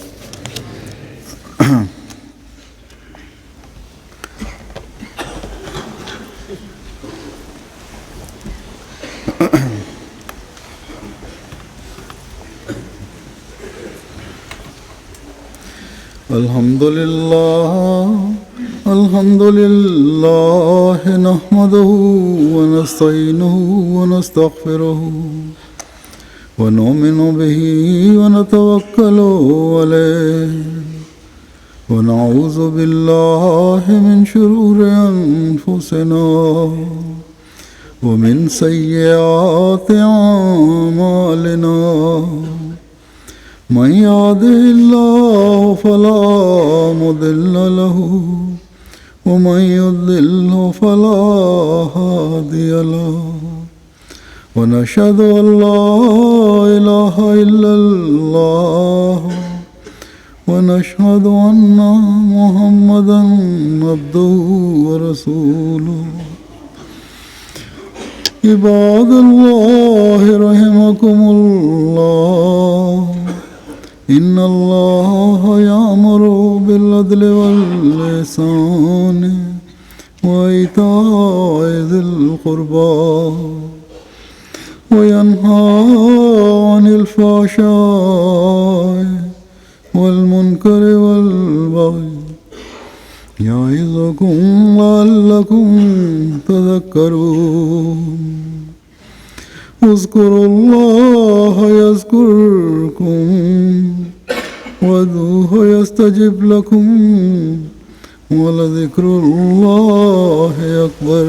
الحمد لله نحمده ونستعينه ونستغفره ونؤمن به ونتوكل عليه ونعوذ بالله من شرور أنفسنا ومن سيئات أعمالنا، من يهده الله فلا مضل له ومن يضلل فلا هادي له، ونشهد أن لا إله إلا الله ونشهد أن محمدا عبده ورسوله۔ عباد الله رحمكم الله، إن الله يأمر بالعدل والإحسان وإيتاء ذي القربى وينهى عن الفحشاء والمنكر والبغي يعظكم لعلكم تذكرون۔ اذكروا الله يذكركم وادعوه يستجب لكم ولذكر الله أكبر۔